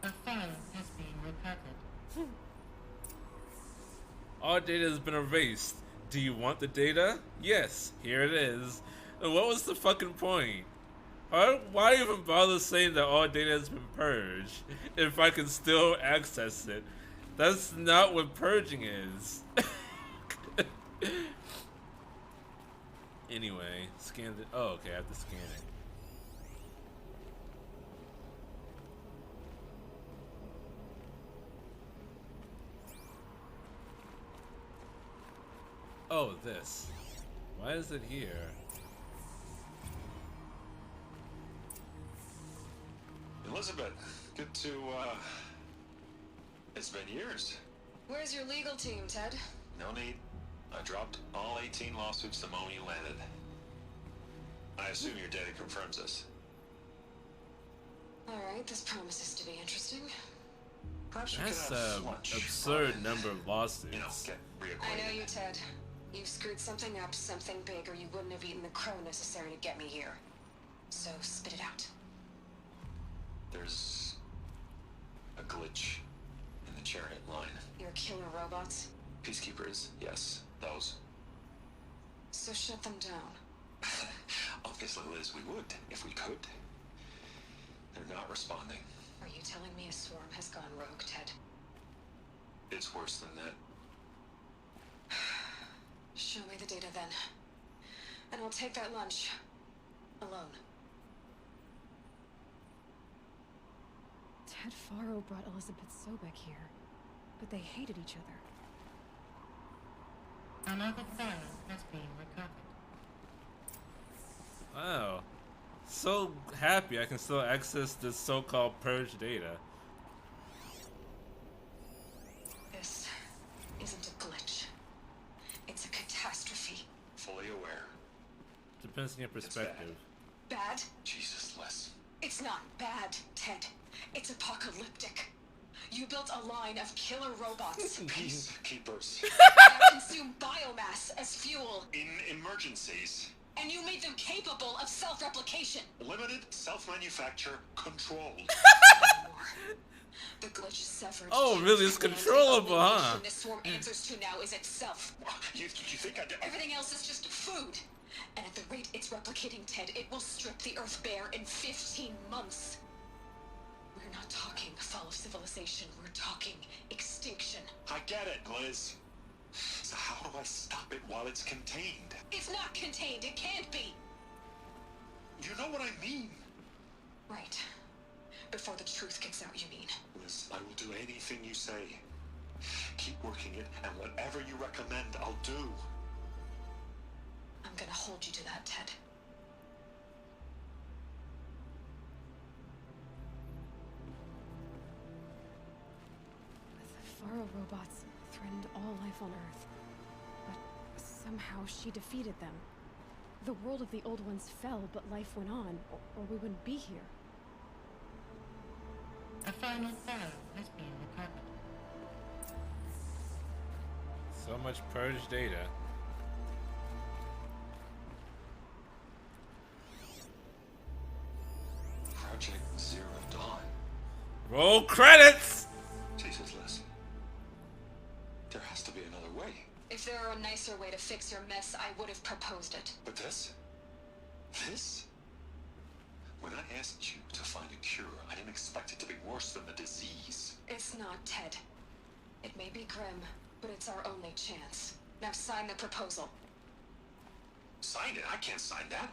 A file has been recovered. All data has been erased. Do you want the data? Yes, here it is. What was the fucking point? Why even bother saying that all data has been purged if I can still access it? That's not what purging is. Anyway, scan the... Oh, okay, I have to scan it. Oh, this. Why is it here? Elizabeth, good to, it's been years. Where's your legal team, Ted? No need. I dropped all 18 lawsuits the moment you landed. I assume your data confirms this. Alright, this promises to be interesting. Perhaps we That's could have an lunch. absurd number of lawsuits. You know, get reacquainted. I know you, Ted. You've screwed something up, something big, or you wouldn't have eaten the crow necessary to get me here. So, spit it out. There's a glitch in the chariot line. Your killer robots? Peacekeepers, yes, those. So shut them down. Obviously, Liz, we would, if we could. They're not responding. Are you telling me a swarm has gone rogue, Ted? It's worse than that. Show me the data then. And I'll take that lunch. Alone. Ted Faro brought Elizabeth Sobek here, but they hated each other. Another file has been recovered. Wow. So happy I can still access this so-called purge data. This isn't a glitch. It's a catastrophe. Fully aware. Depends on your perspective. Bad? Jesus, Les. It's not bad, Ted. It's apocalyptic. You built a line of killer robots. Peacekeepers. That consume biomass as fuel. In emergencies. And you made them capable of self-replication. Limited, self-manufacture, controlled. The glitch is severed. Oh, really? It's controllable, huh? This swarm answers to now is itself. You think I did? Everything else is just food. And at the rate it's replicating, Ted, it will strip the Earth bare in 15 months. We're not talking fall of civilization. We're talking extinction. I get it, Liz. So how do I stop it while it's contained? It's not contained. It can't be. You know what I mean? Right. Before the truth gets out, you mean? Liz, I will do anything you say. Keep working it, and whatever you recommend, I'll do. I'm gonna hold you to that, Ted. The Faro robots threatened all life on Earth. But somehow she defeated them. The world of the old ones fell, but life went on, or we wouldn't be here. A final Faro has been recovered. So much purged data. Project Zero Dawn. Roll credits! Jesus, Liz. There has to be another way. If there were a nicer way to fix your mess, I would have proposed it. But this? This? When I asked you to find a cure, I didn't expect it to be worse than the disease. It's not, Ted. It may be grim, but it's our only chance. Now sign the proposal. Sign it? I can't sign that.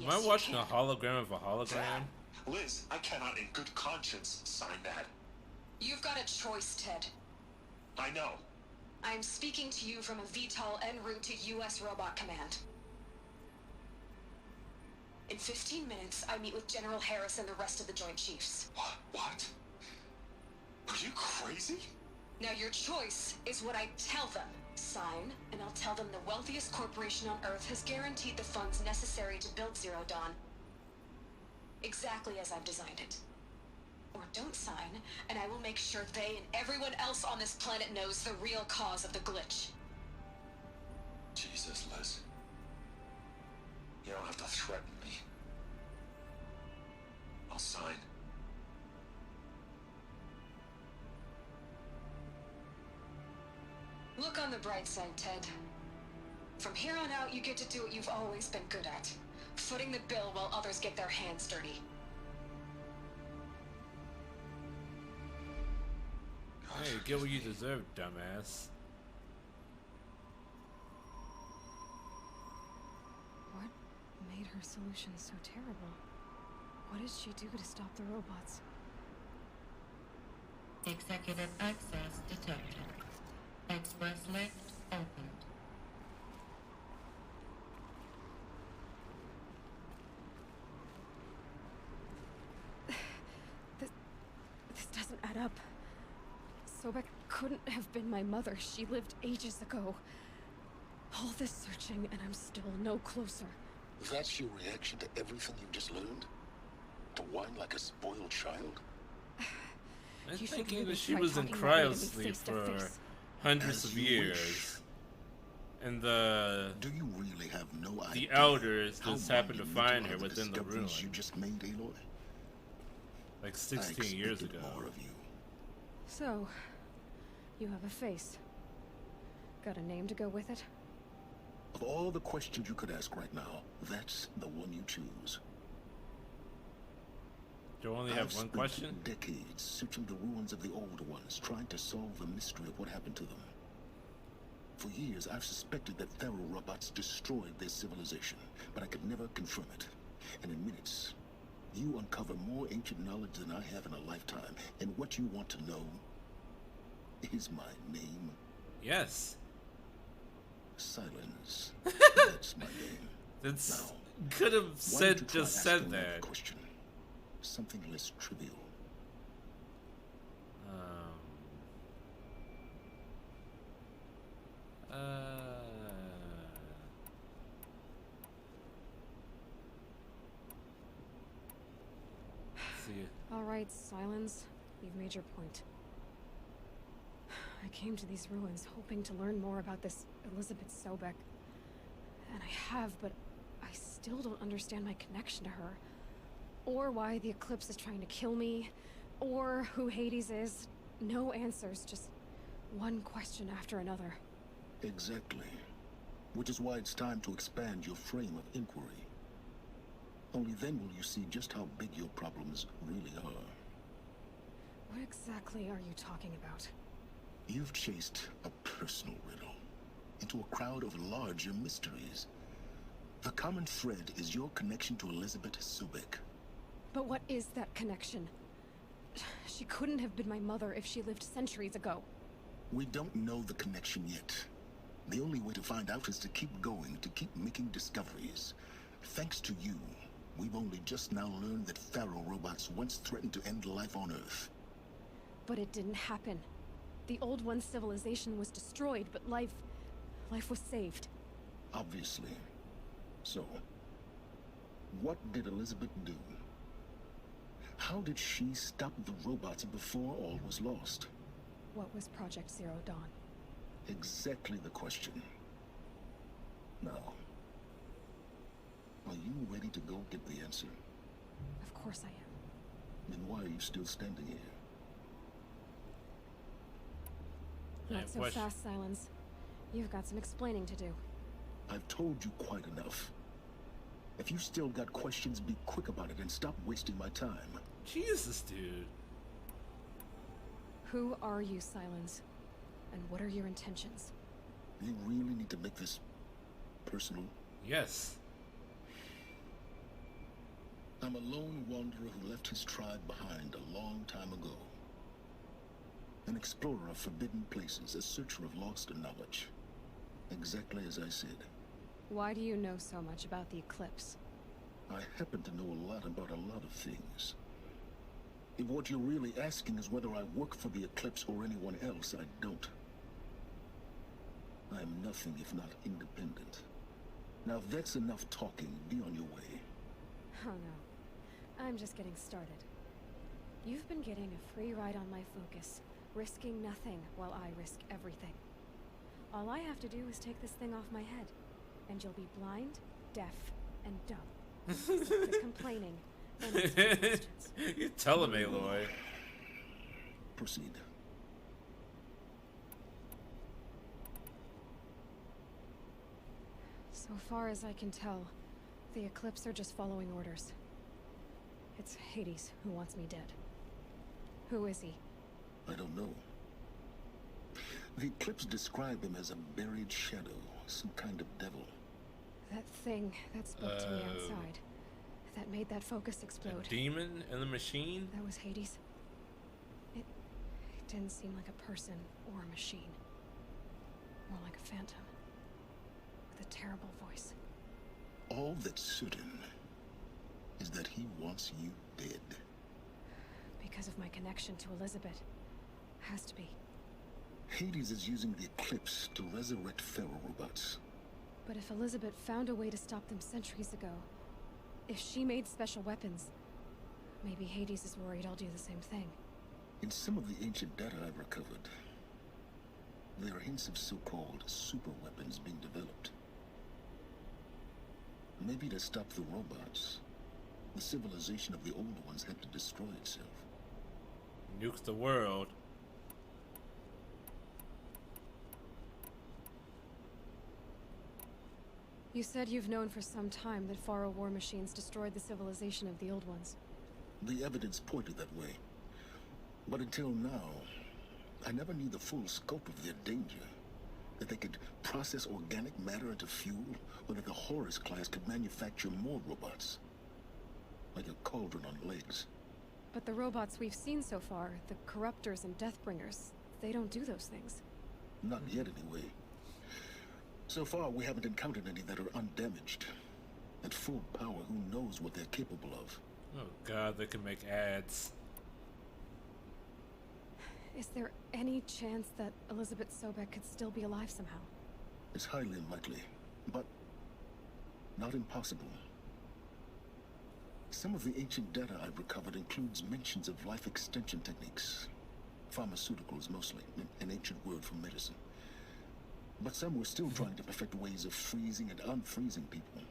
Am I watching a hologram of a hologram? Liz, I cannot in good conscience sign that. You've got a choice, Ted. I know. I'm speaking to you from a VTOL en route to U.S. Robot Command. In 15 minutes, I meet with General Harris and the rest of the Joint Chiefs. What? Are you crazy? Now your choice is what I tell them. Sign, and I'll tell them the wealthiest corporation on Earth has guaranteed the funds necessary to build Zero Dawn. Exactly as I've designed it. Or don't sign, and I will make sure they and everyone else on this planet knows the real cause of the glitch. Jesus, Liz. You don't have to threaten me. I'll sign. Look on the bright side, Ted. From here on out, you get to do what you've always been good at. Footing the bill while others get their hands dirty. Hey, get what you deserve, dumbass. What made her solution so terrible? What did she do to stop the robots? Executive access detected. Express lift opened. This doesn't add up. Sobek couldn't have been my mother. She lived ages ago. All this searching, and I'm still no closer. That's your reaction to everything you've just learned? To whine like a spoiled child? I'm thinking that she was in cryosleep for hundreds of years. And do you really have no idea the elders just happened to find her within the ruin. You just made, Aloy? Like 16 years ago. More of you. So, you have a face. Got a name to go with it? Of all the questions you could ask right now, that's the one you choose. Do you only have one question? Decades searching the ruins of the older ones, trying to solve the mystery of what happened to them. For years, I've suspected that Faro robots destroyed their civilization, but I could never confirm it. And in minutes, you uncover more ancient knowledge than I have in a lifetime. And what you want to know is my name. Yes. Silence. That's my name. That's now, could have said that. Question. Something less trivial. See. All right, Silence. You've made your point. I came to these ruins hoping to learn more about this Elizabeth Sobek. And I have, but I still don't understand my connection to her. Or why the Eclipse is trying to kill me. Or who Hades is. No answers, just one question after another. Exactly. Which is why it's time to expand your frame of inquiry. Only then will you see just how big your problems really are. What exactly are you talking about? You've chased a personal riddle into a crowd of larger mysteries. The common thread is your connection to Elizabeth Sobek. But what is that connection? She couldn't have been my mother if she lived centuries ago. We don't know the connection yet. The only way to find out is to keep going, to keep making discoveries. Thanks to you, we've only just now learned that Pharaoh robots once threatened to end life on Earth. But it didn't happen. The Old One's civilization was destroyed, but life was saved. Obviously. So, what did Elizabeth do? How did she stop the robots before all was lost? What was Project Zero Dawn? Exactly the question. Now, are you ready to go get the answer? Of course I am. Then why are you still standing here? Not so fast, Silence. You've got some explaining to do. I've told you quite enough. If you still got questions, be quick about it and stop wasting my time. Jesus, dude. Who are you, Silence? And what are your intentions? You really need to make this personal? Yes. I'm a lone wanderer who left his tribe behind a long time ago. An explorer of forbidden places, a searcher of lost knowledge. Exactly as I said. Why do you know so much about the Eclipse? I happen to know a lot about a lot of things. If what you're really asking is whether I work for the Eclipse or anyone else, I don't. I am nothing if not independent. Now if that's enough talking, be on your way. Oh no. I'm just getting started. You've been getting a free ride on my focus, risking nothing while I risk everything. All I have to do is take this thing off my head, and you'll be blind, deaf, and dumb. So quit complaining and answer my questions. You're telling me, Aloy. Proceed. So far as I can tell, the Eclipse are just following orders. It's Hades who wants me dead. Who is he? I don't know. The Eclipse described him as a buried shadow, some kind of devil. That thing that spoke to me outside. That made that focus explode. A demon in the machine? That was Hades. It didn't seem like a person or a machine. More like a phantom. With a terrible voice. All that's certain is that he wants you dead. Because of my connection to Elizabeth. Has to be. Hades is using the Eclipse to resurrect Pharaoh robots. But if Elizabeth found a way to stop them centuries ago, if she made special weapons, maybe Hades is worried I'll do the same thing. In some of the ancient data I've recovered, there are hints of so-called super weapons being developed. Maybe to stop the robots, the civilization of the older ones had to destroy itself. Nuke the world. You said you've known for some time that Pharaoh war machines destroyed the civilization of the old ones. The evidence pointed that way. But until now, I never knew the full scope of their danger. That they could process organic matter into fuel, or that the Horus class could manufacture more robots. Like a cauldron on legs. But the robots we've seen so far, the Corruptors and Deathbringers, they don't do those things. Not yet, anyway. So far, we haven't encountered any that are undamaged. At full power, who knows what they're capable of? Oh god, they can make ads. Is there any chance that Elizabeth Sobek could still be alive somehow? It's highly unlikely, but not impossible. Some of the ancient data I've recovered includes mentions of life extension techniques. Pharmaceuticals, mostly, an ancient word for medicine. But some were still trying to perfect ways of freezing and unfreezing people.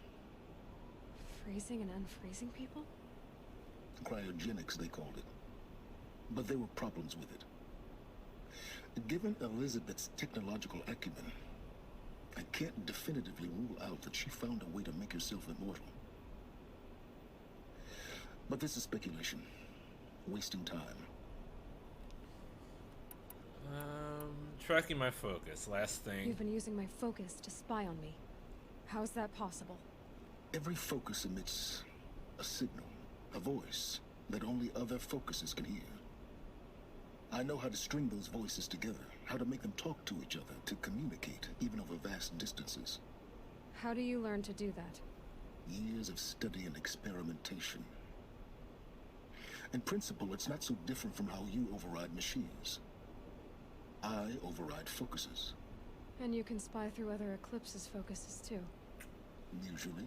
Freezing and unfreezing people? Cryogenics, they called it. But there were problems with it. Given Elizabeth's technological acumen, I can't definitively rule out that she found a way to make herself immortal. But this is speculation. Wasting time. Tracking my focus. Last thing. You've been using my focus to spy on me. How's that possible? Every focus emits a signal, a voice, that only other focuses can hear. I know how to string those voices together, how to make them talk to each other, to communicate, even over vast distances. How do you learn to do that? Years of study and experimentation. In principle, it's not so different from how you override machines. I override focuses. And you can spy through other Eclipse's focuses too. Usually.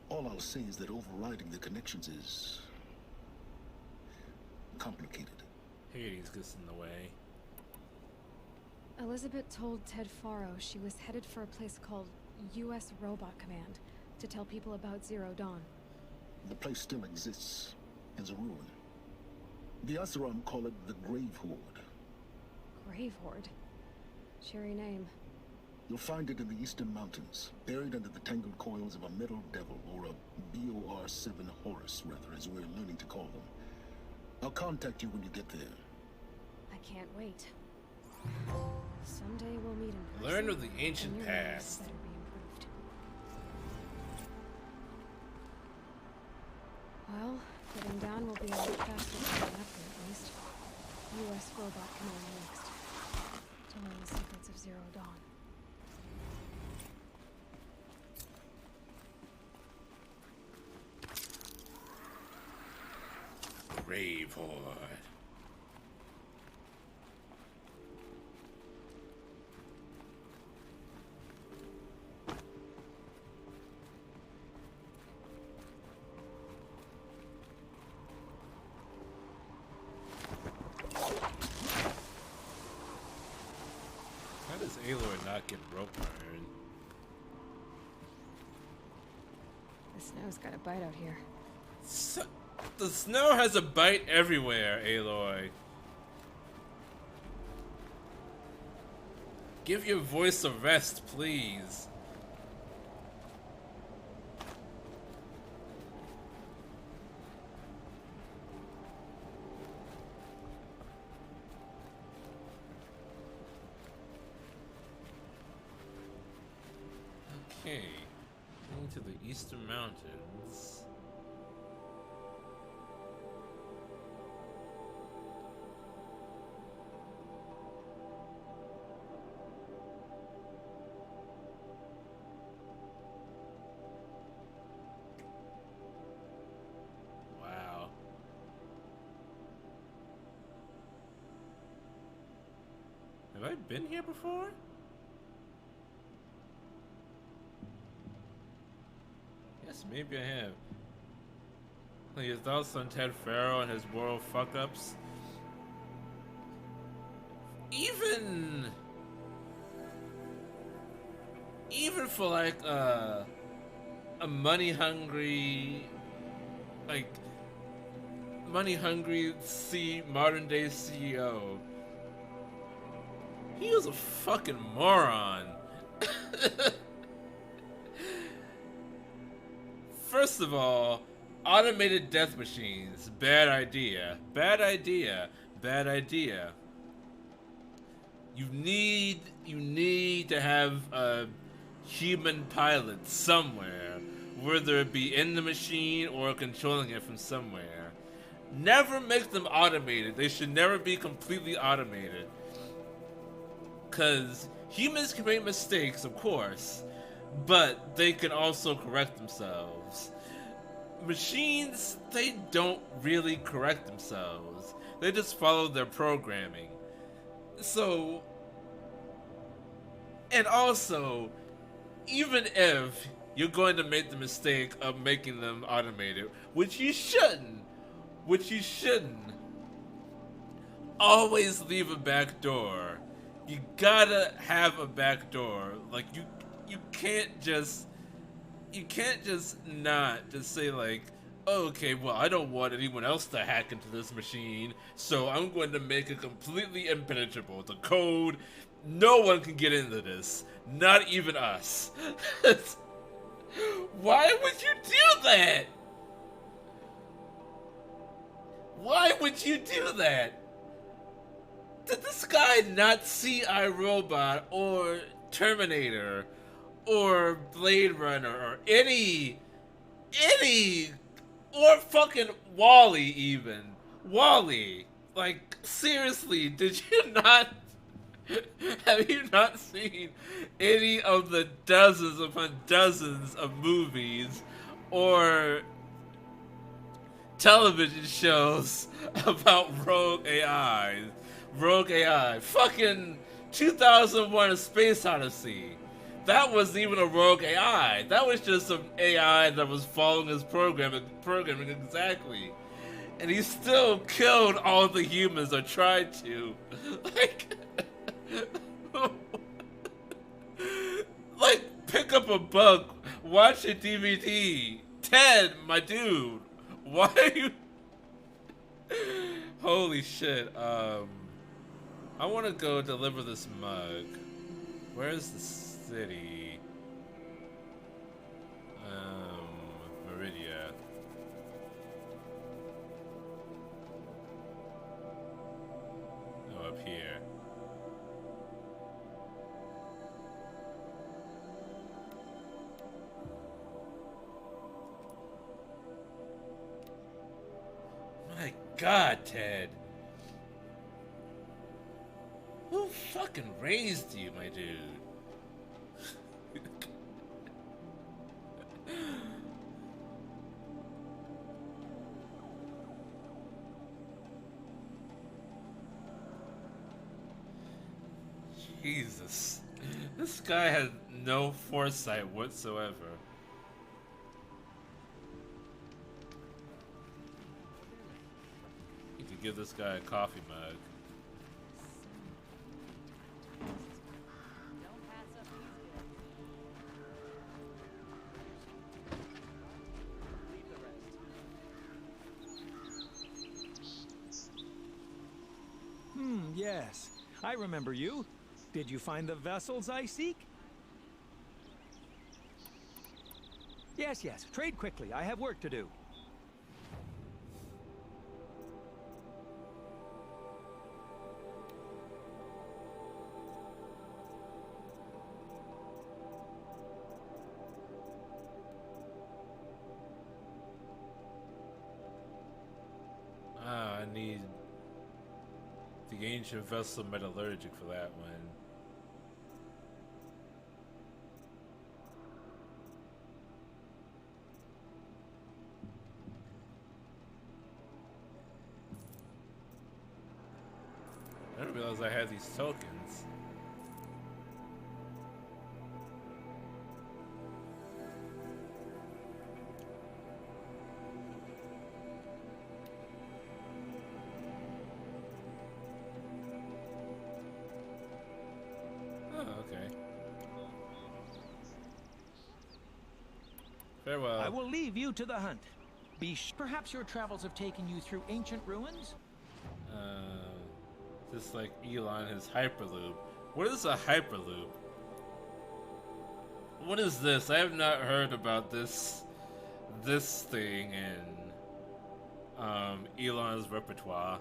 All I'll say is that overriding the connections is complicated. Hades gets in the way. Elizabeth told Ted Faro she was headed for a place called U.S. Robot Command to tell people about Zero Dawn. The place still exists as a ruin. The Asaram call it the Grave Horde. Grave Horde? Cheery name. You'll find it in the Eastern Mountains, buried under the tangled coils of a metal devil, or a BOR-7 Horus, rather, as we're learning to call them. I'll contact you when you get there. I can't wait. Someday we'll meet in person. Learn of the ancient and your past. better be improved. Well, getting down will be a lot faster than after, at least. U.S. Robot Command next. To learn the secrets of Zero Dawn. Grave Horde. How does Aloy not get rope iron? The snow's got a bite out here. The snow has a bite everywhere, Aloy. Give your voice a rest, please. Okay, into the Eastern Mountains. Wow. Have I been here before? Yes, maybe I have. Your thoughts on Ted Faro and his moral fuck-ups? Even for like a money-hungry modern day CEO, he was a fucking moron. First of all, automated death machines. Bad idea. Bad idea. Bad idea. You need to have a human pilot somewhere, whether it be in the machine or controlling it from somewhere. Never make them automated. They should never be completely automated. Because humans can make mistakes, of course, but they can also correct themselves. Machines, they don't really correct themselves. They just follow their programming. So, and also, even if you're going to make the mistake of making them automated, which you shouldn't. Which you shouldn't. Always leave a back door. You gotta have a back door. Like you can't just not just say like, oh, okay, well, I don't want anyone else to hack into this machine, so I'm going to make it completely impenetrable. The code, no one can get into this, not even us. Why would you do that? Why would you do that? Did this guy not see iRobot or Terminator or Blade Runner or any or fucking Wall-E even? Wall-E. Like, seriously, did you not have you not seen any of the dozens upon dozens of movies or television shows about rogue AI? Rogue AI. Fucking 2001 A Space Odyssey. That wasn't even a rogue AI. That was just some AI that was following his programming exactly. And he still killed all the humans or tried to. Like, like, pick up a book, watch a DVD. Ted, my dude, why are you... Holy shit, I want to go deliver this mug. Where's the city? Meridia. Oh, up here. My God, Ted. Who fucking raised you, my dude? Jesus. This guy had no foresight whatsoever. You could give this guy a coffee mug. Yes. I remember you. Did you find the vessels I seek? Yes, yes. Trade quickly. I have work to do. I need the ancient vessel metallurgic for that one. I didn't realize I had these tokens. Farewell. I will leave you to the hunt. Perhaps your travels have taken you through ancient ruins? Just like Elon, his Hyperloop. What is a Hyperloop? What is this? I have not heard about this thing in Elon's repertoire.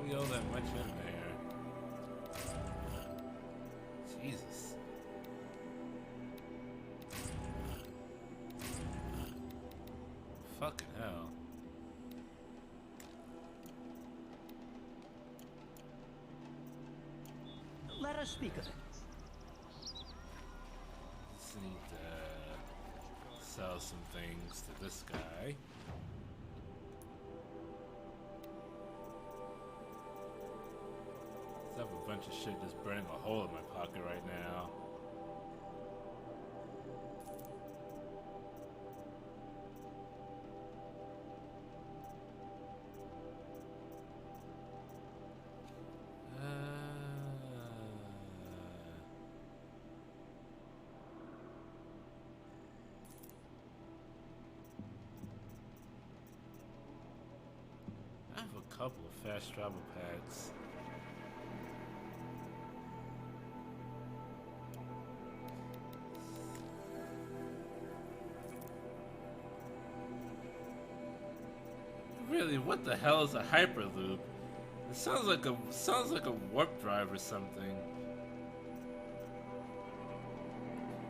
really owe that much in there. Jesus. Fucking hell. Let us speak of it. Just need to sell some things to this guy. I have a bunch of shit just burning a hole in my pocket right now. I have a couple of fast travel packs. Really, what the hell is a hyperloop? It sounds like a warp drive or something.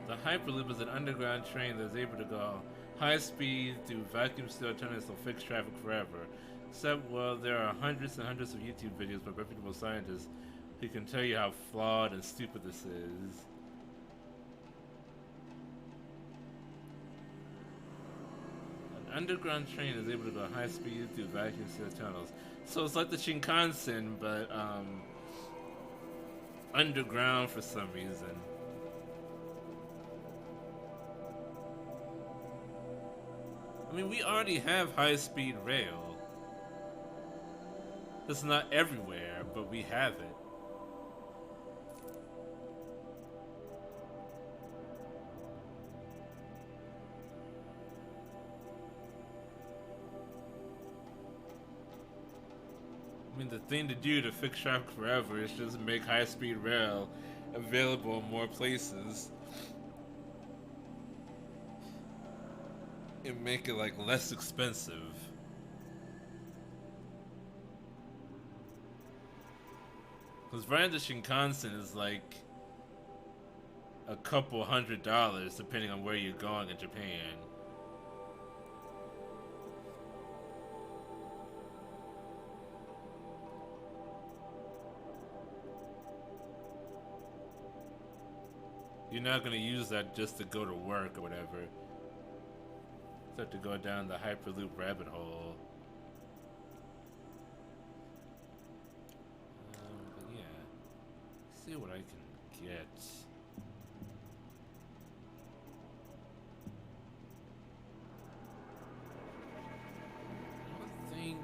The hyperloop is an underground train that is able to go high speed through vacuum steel tunnels to fix traffic forever. Except, well, there are hundreds and hundreds of YouTube videos by reputable scientists who can tell you how flawed and stupid this is. An underground train is able to go high speed through vacuum steel tunnels. So it's like the Shinkansen, but underground for some reason. I mean, we already have high-speed rail. It's not everywhere, but we have it. I mean, the thing to do to fix traffic forever is just make high-speed rail available in more places. And make it, like, less expensive. Because riding the Shinkansen is like a couple $100 depending on where you're going in Japan. You're not going to use that just to go to work or whatever. You have to go down the Hyperloop rabbit hole. But yeah, see what I can get. I don't think.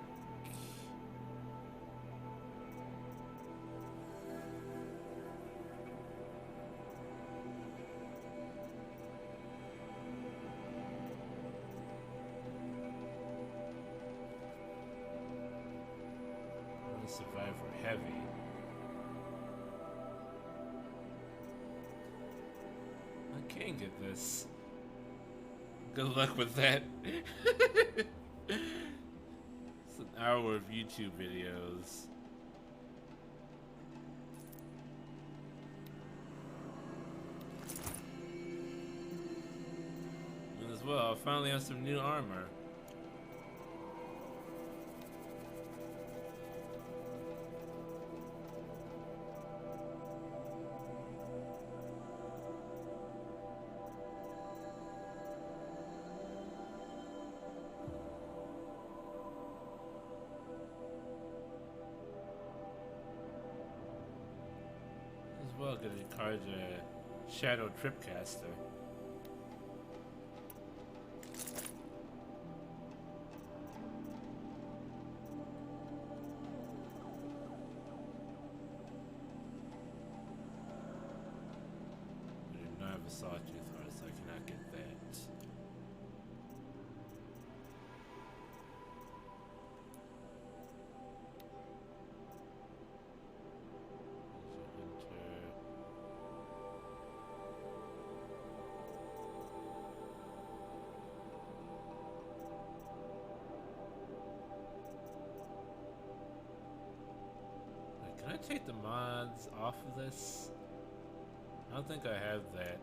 Survivor heavy. I can get this. Good luck with that. It's an hour of YouTube videos. And as well, I finally have some new armor. Well, gonna encourage a Shadow Tripcaster. I do not have a sawtooth heart, so I cannot get that. Can I take the mods off of this? I don't think I have that.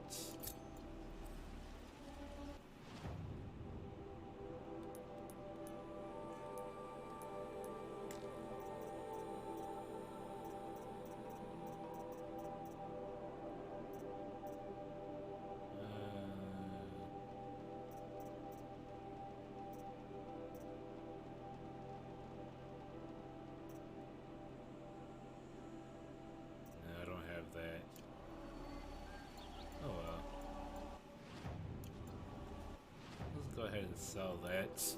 I don't have that. Oh well. Let's go ahead and sell that.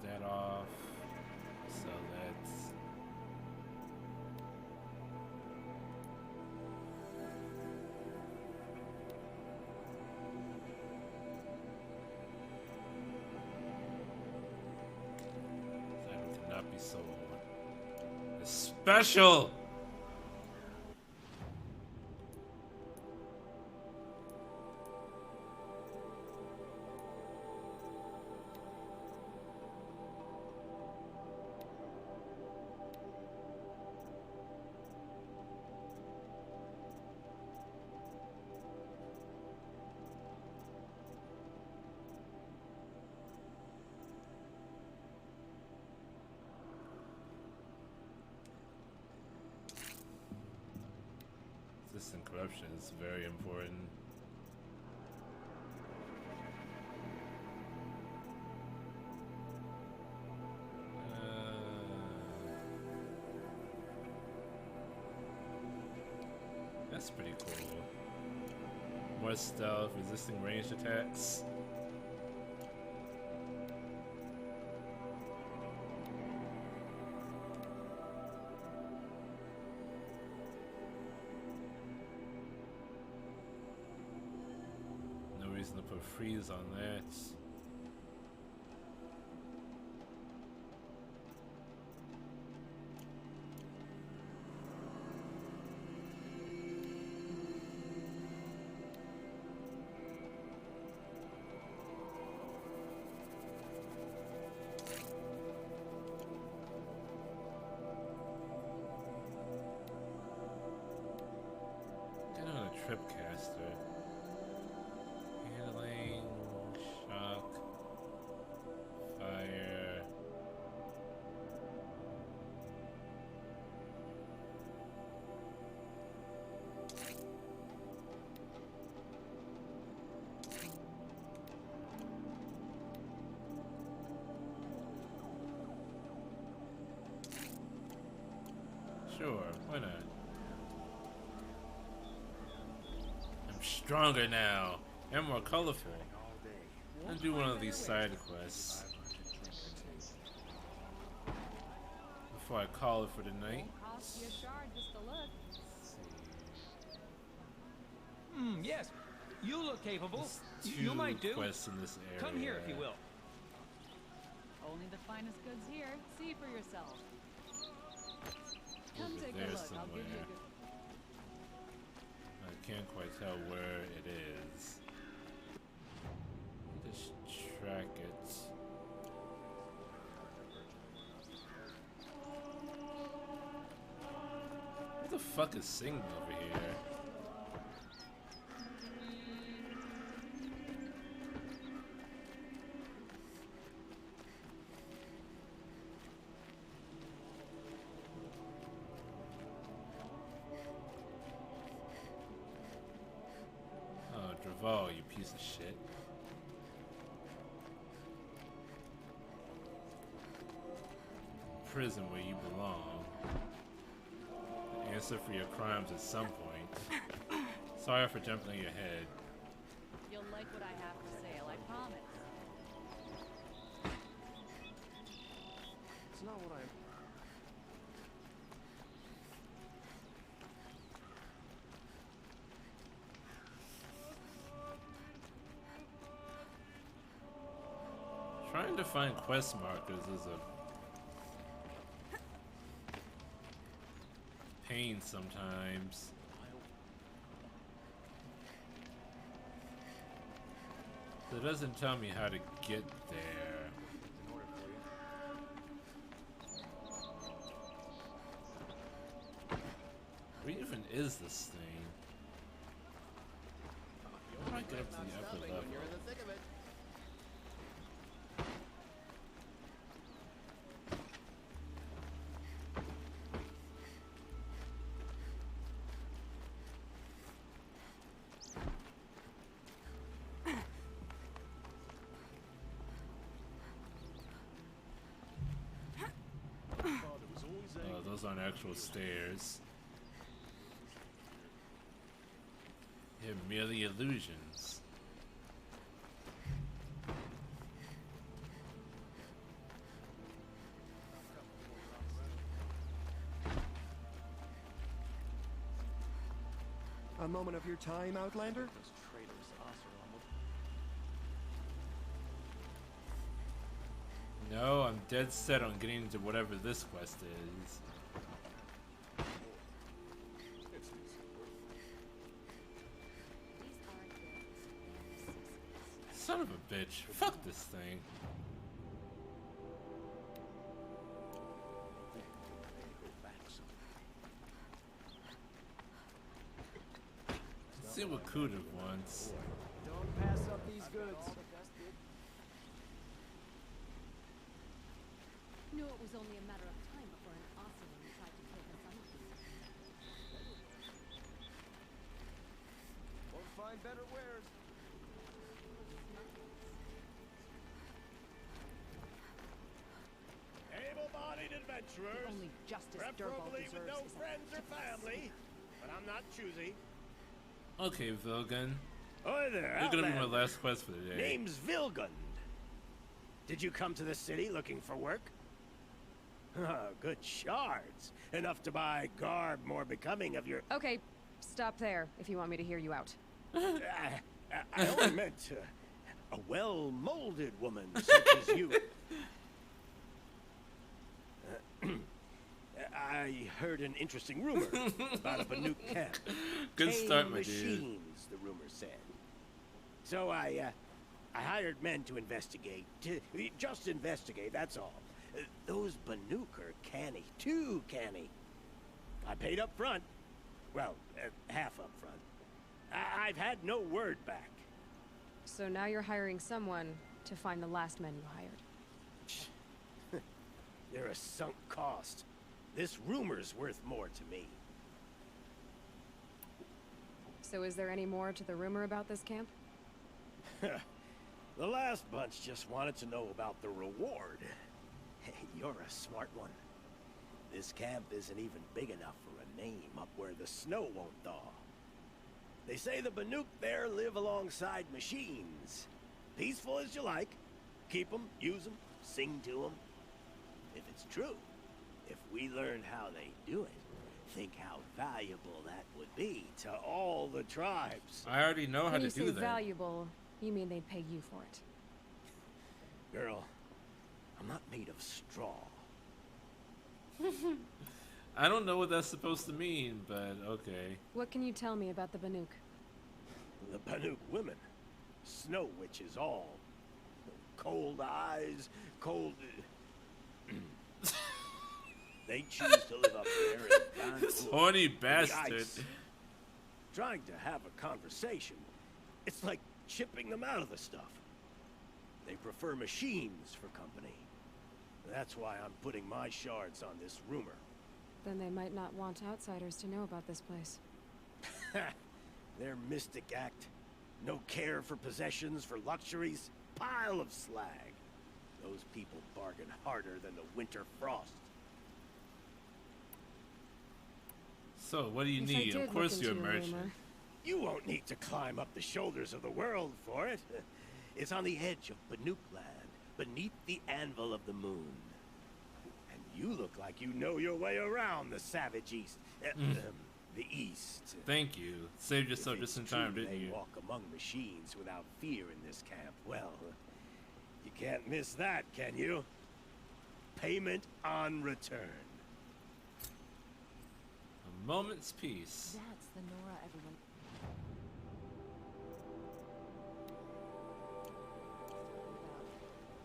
That off. So that's that cannot be sold. It's special. Resistant corruption is very important. That's pretty cool. More stealth, resisting ranged attacks. No reason to put freeze on that. Tripcaster. Handling, shock, fire. Sure, why not? Stronger now and more colorful. I'll do one of these side quests before I call it for the night. Yes, you look capable. There's You might do. quests in this area. Come here if you will. Only the finest goods here. See for yourself. Come Over take there a look. I'll somewhere. give you a good. I can't quite tell where it is. Just track it. What the fuck is singing over here? Oh, you piece of shit. Prison where you belong. The answer for your crimes at some point. Sorry for jumping on your head. You'll like what I have to say, I promise. It's not what Trying to find quest markers is a pain sometimes. It doesn't tell me how to get there. Where even is this thing? How do I get up to the upper level? Oh, those aren't actual stairs. They're merely illusions. A moment of your time, Outlander? No, I'm dead set on getting into whatever this quest is. Son of a bitch. Fuck this thing. Let's see what Kuda wants. Don't pass up these goods. Knew it was only a matter of time before an Ocelot tried to kill the Sun King. Won't find better wares. Able-bodied adventurers. Only justice preferably with no is friends or family. But I'm not choosy. Okay, Vilgun. Hi there, You're gonna be my Outlander. last quest for the day. Name's Vilgund. Did you come to the city looking for work? Good shards. Enough to buy garb more becoming of your... Okay, stop there if you want me to hear you out. I only meant a well-molded woman such as you. I heard an interesting rumor about a Banuk camp. Good start, my dude. Machines, the rumor said. So I hired men to investigate. Just investigate, that's all. Those Banuk are canny, too canny. I paid up front. Well, half up front. I've had no word back. So now you're hiring someone to find the last men you hired. They're a sunk cost. This rumor's worth more to me. So is there any more to the rumor about this camp? The last bunch just wanted to know about the reward. Hey, you're a smart one. This camp isn't even big enough for a name up where the snow won't thaw. They say the Banuk there live alongside machines. Peaceful as you like. Keep them, use them, sing to them. If it's true, if we learn how they do it, think how valuable that would be to all the tribes. I already know how When to you do say that. valuable, you mean they'd pay you for it. Girl, I'm not made of straw. I don't know what that's supposed to mean, but okay. What can you tell me about the Banuk? The Banuk women. Snow witches all. Cold eyes, cold... They choose to live up there in This horny bastard. Trying to have a conversation. It's like chipping them out of the stuff. They prefer machines for company. That's why I'm putting my shards on this rumor. Then they might not want outsiders to know about this place. Their mystic act. No care for possessions, for luxuries. Pile of slag. Those people bargain harder than the winter frost. So, what do you If I need? did Of course look you're a into your merchant. rumor, You won't need to climb up the shoulders of the world for it. It's on the edge of Banuk land, beneath the anvil of the moon. And you look like you know your way around the savage east. The east. Thank you. Saved yourself If just in it's time, true didn't they you? walk among machines without fear in this camp, well, You can't miss that, can you? Payment on return. A moment's peace. That's the Nora everyone.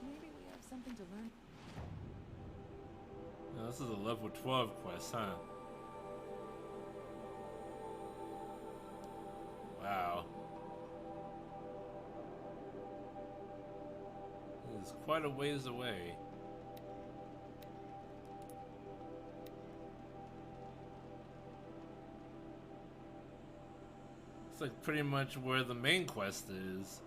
Maybe we have something to learn. Now, this is a level 12 quest, huh? Wow. It's quite a ways away. It's like pretty much where the main quest is.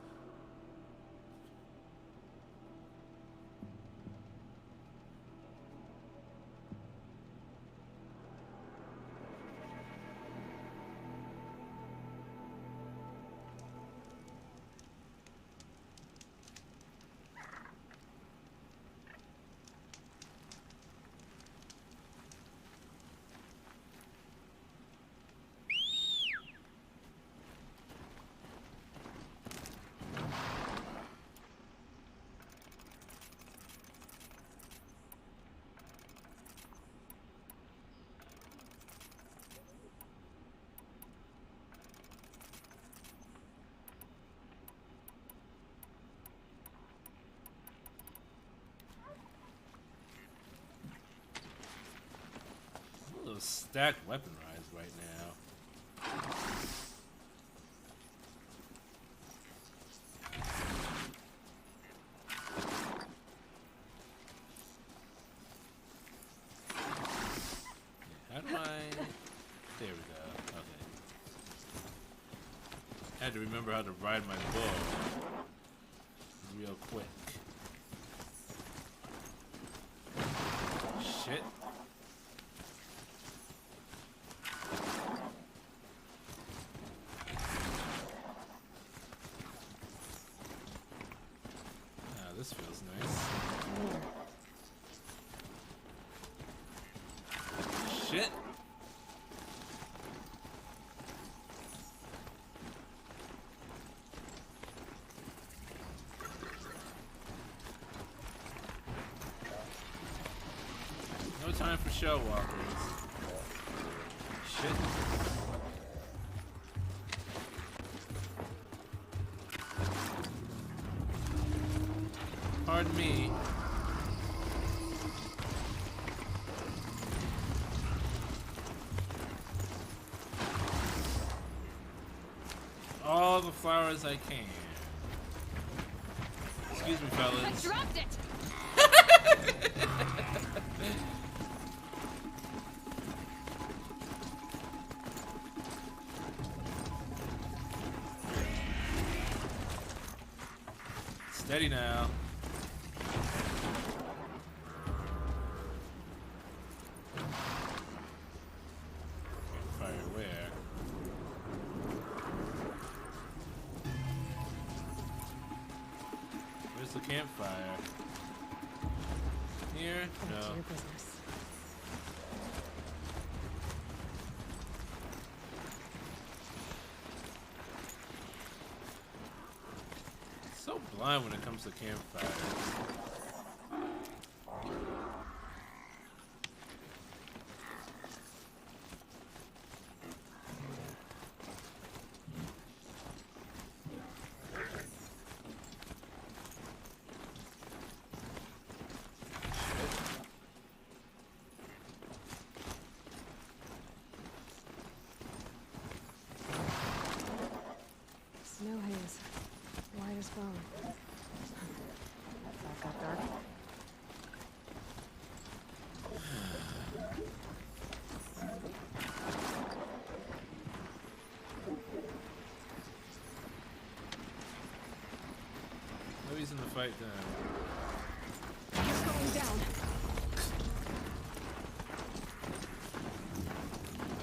Stacked weapon rise right now. How do I... There we go. Okay. I had to remember how to ride my bull real quick. Shit. This feels nice. Shit. No time for show walkers. Shit. Pardon me. All the flowers I can. Excuse me, fellas. I dropped it. Steady now. The campfire. Here? No. Back to your business. So blind when it comes to campfires. Snow haze. White as bone. That got dark. Maybe he's in the fight then. He's going down.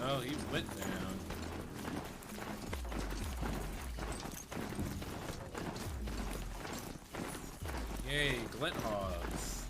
Oh, he went down. Yay, glint hogs.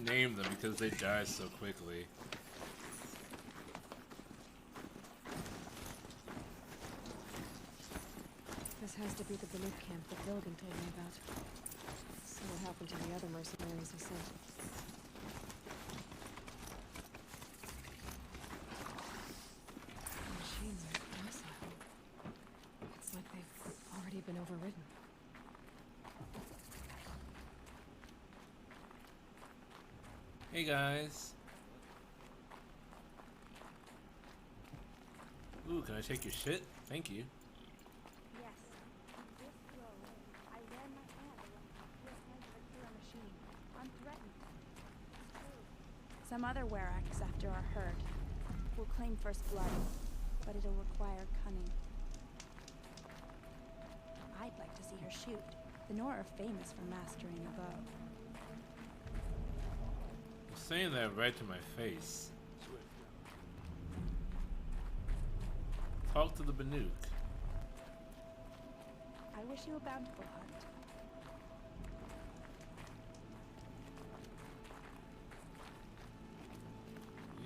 name them because they die so quickly. This has to be the Banuk camp that Vilgan told me about. So what happened to the other mercenaries he sent? The machines are docile. It's like they've already been overridden. Hey guys. Ooh, can I take your shit? Thank you. Yes. This road, I ran my hand along the secure machine, unthreatened. It's true. Some other Weraks after our herd will claim first blood, but it'll require cunning. I'd like to see her shoot. The Nor are famous for mastering the bow. You're saying that right to my face. Talk to the Banuk. I wish you a bountiful hunt.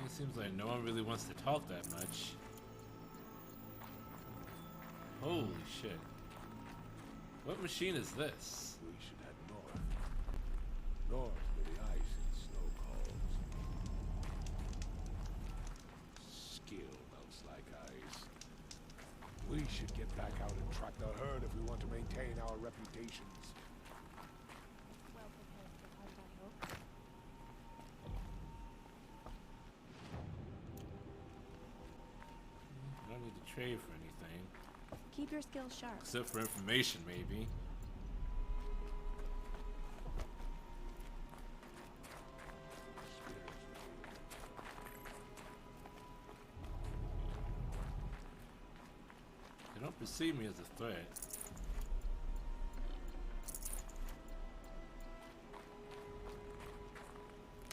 It seems like no one really wants to talk that much. Holy shit. What machine is this? We should head north. North where the ice and snow calls. Skill melts like ice. We should get back out and track the herd if we want to maintain our reputations. Well prepared for the hunt, I hope. I don't need to trade for anything. Keep your skills sharp. Except for information, maybe. They don't perceive me as a threat.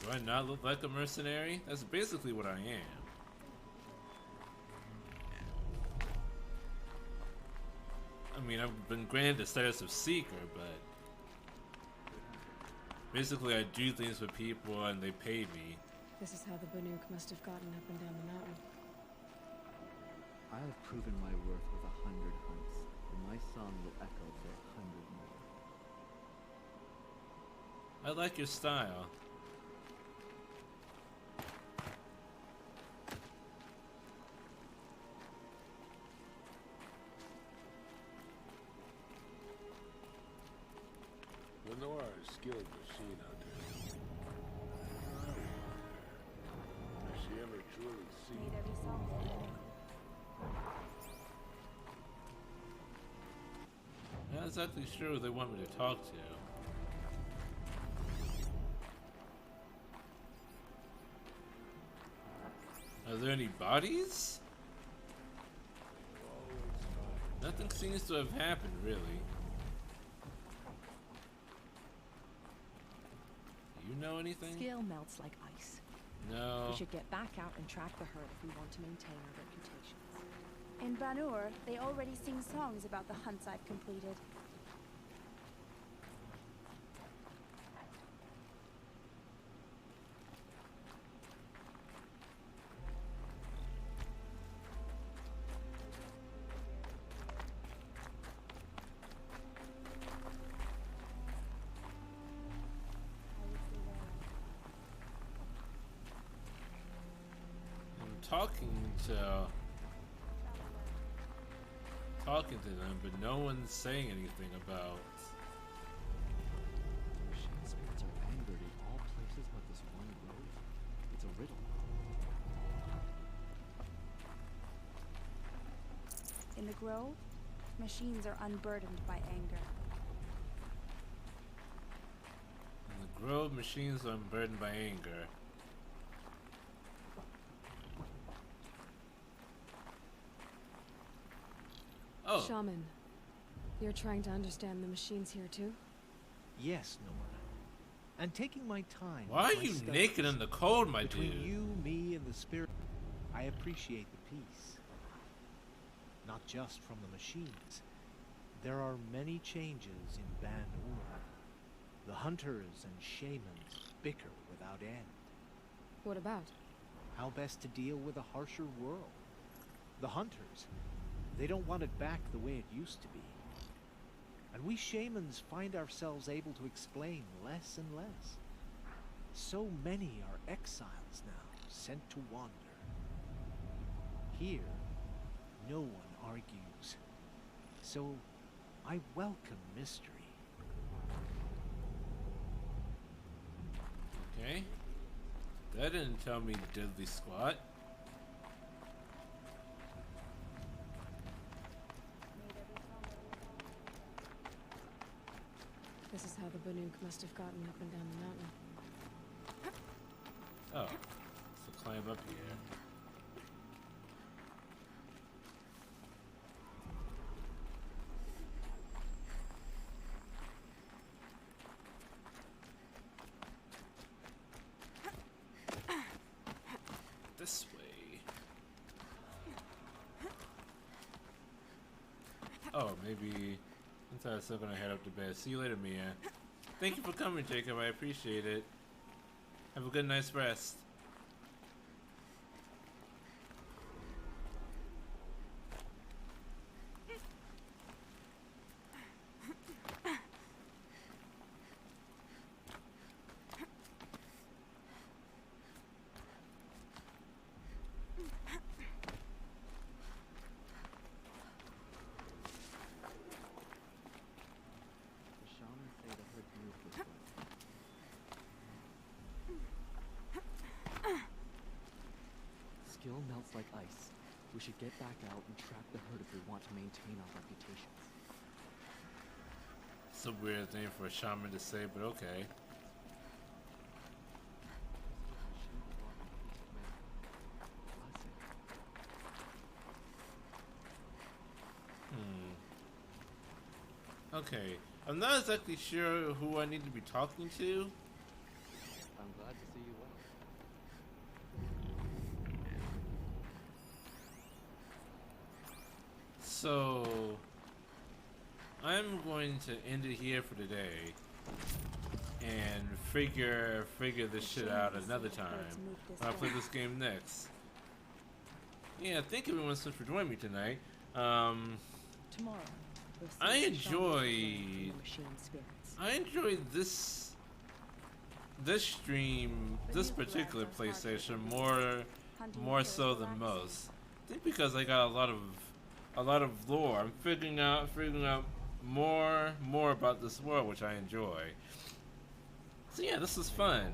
Do I not look like a mercenary? That's basically what I am. I mean, I've been granted the status of Seeker, but basically I do things for people and they pay me. This is how the Banuk must have gotten up and down the mountain. I have proven my worth with 100 hunts, and my song will echo for 100 more. I like your style. The Nor are a skilled machine hunters. Has she ever truly seen? Made every song for her. Not exactly sure who they want me to talk to. Are there any bodies? Nothing seems to have happened, really. You know anything? Skill melts like ice. No. We should get back out and track the herd if we want to maintain our reputations. In Banur, they already sing songs about the hunts I've completed. talking to them, but no one's saying anything about. Machine spirits are angered in all places but this one grove. It's a riddle. In the grove, machines are unburdened by anger. In the grove, machines are unburdened by anger. Oh. Shaman, you're trying to understand the machines here too? Yes, Nora. And taking my time. Why are my you studies. naked in the cold, my Between dude? you, me, and the spirit, I appreciate the peace. Not just from the machines. There are many changes in Ban-Ur. The hunters and shamans bicker without end. What about? How best to deal with a harsher world. The hunters, they don't want it back the way it used to be. And we shamans find ourselves able to explain less and less. So many are exiles now, sent to wander. Here, no one argues. So, I welcome mystery. Okay. That didn't tell me diddly squat. This is how the Banuk must have gotten up and down the mountain. Oh, so climb up here. This way. Oh, maybe. I'm still gonna head up to bed. See you later, Mia. Thank you for coming, Jacob. I appreciate it. Have a good night's rest. Skill melts like ice. We should get back out and track the herd if we want to maintain our reputations. It's a weird thing for a shaman to say, but okay. Okay, I'm not exactly sure who I need to be talking to. I'm glad to see you well. So, I'm going to end it here for today and figure this shit out another time when I play this game next. Yeah, thank you everyone so much for joining me tonight. Tomorrow, I enjoyed this stream, this particular PlayStation more so than most. I think because I got a lot of lore. I'm figuring out more about this world, which I enjoy. So yeah, this is fun.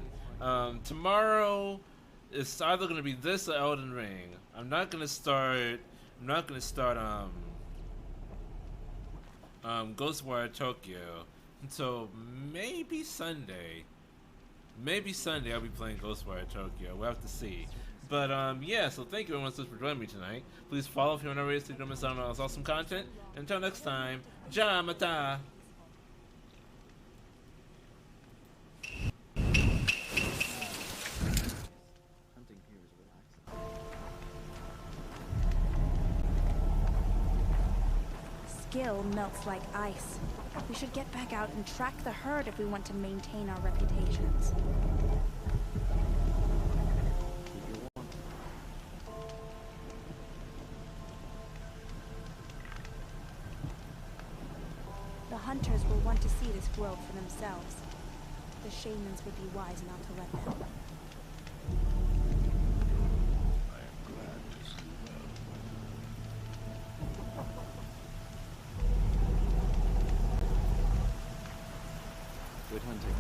Tomorrow it's either gonna be this or Elden Ring. I'm not gonna start Ghostwire Tokyo until maybe Sunday. Maybe Sunday I'll be playing Ghostwire Tokyo. We'll have to see. But yeah, so thank you everyone so much for joining me tonight. Please follow if you want to raise so you don't miss out on all this awesome content. Until next time, Ja Mata! Hunting here is relaxing. Skill melts like ice. We should get back out and track the herd if we want to maintain our reputations. The hunters will want to see this world for themselves. The shamans would be wise not to let them. Good hunting.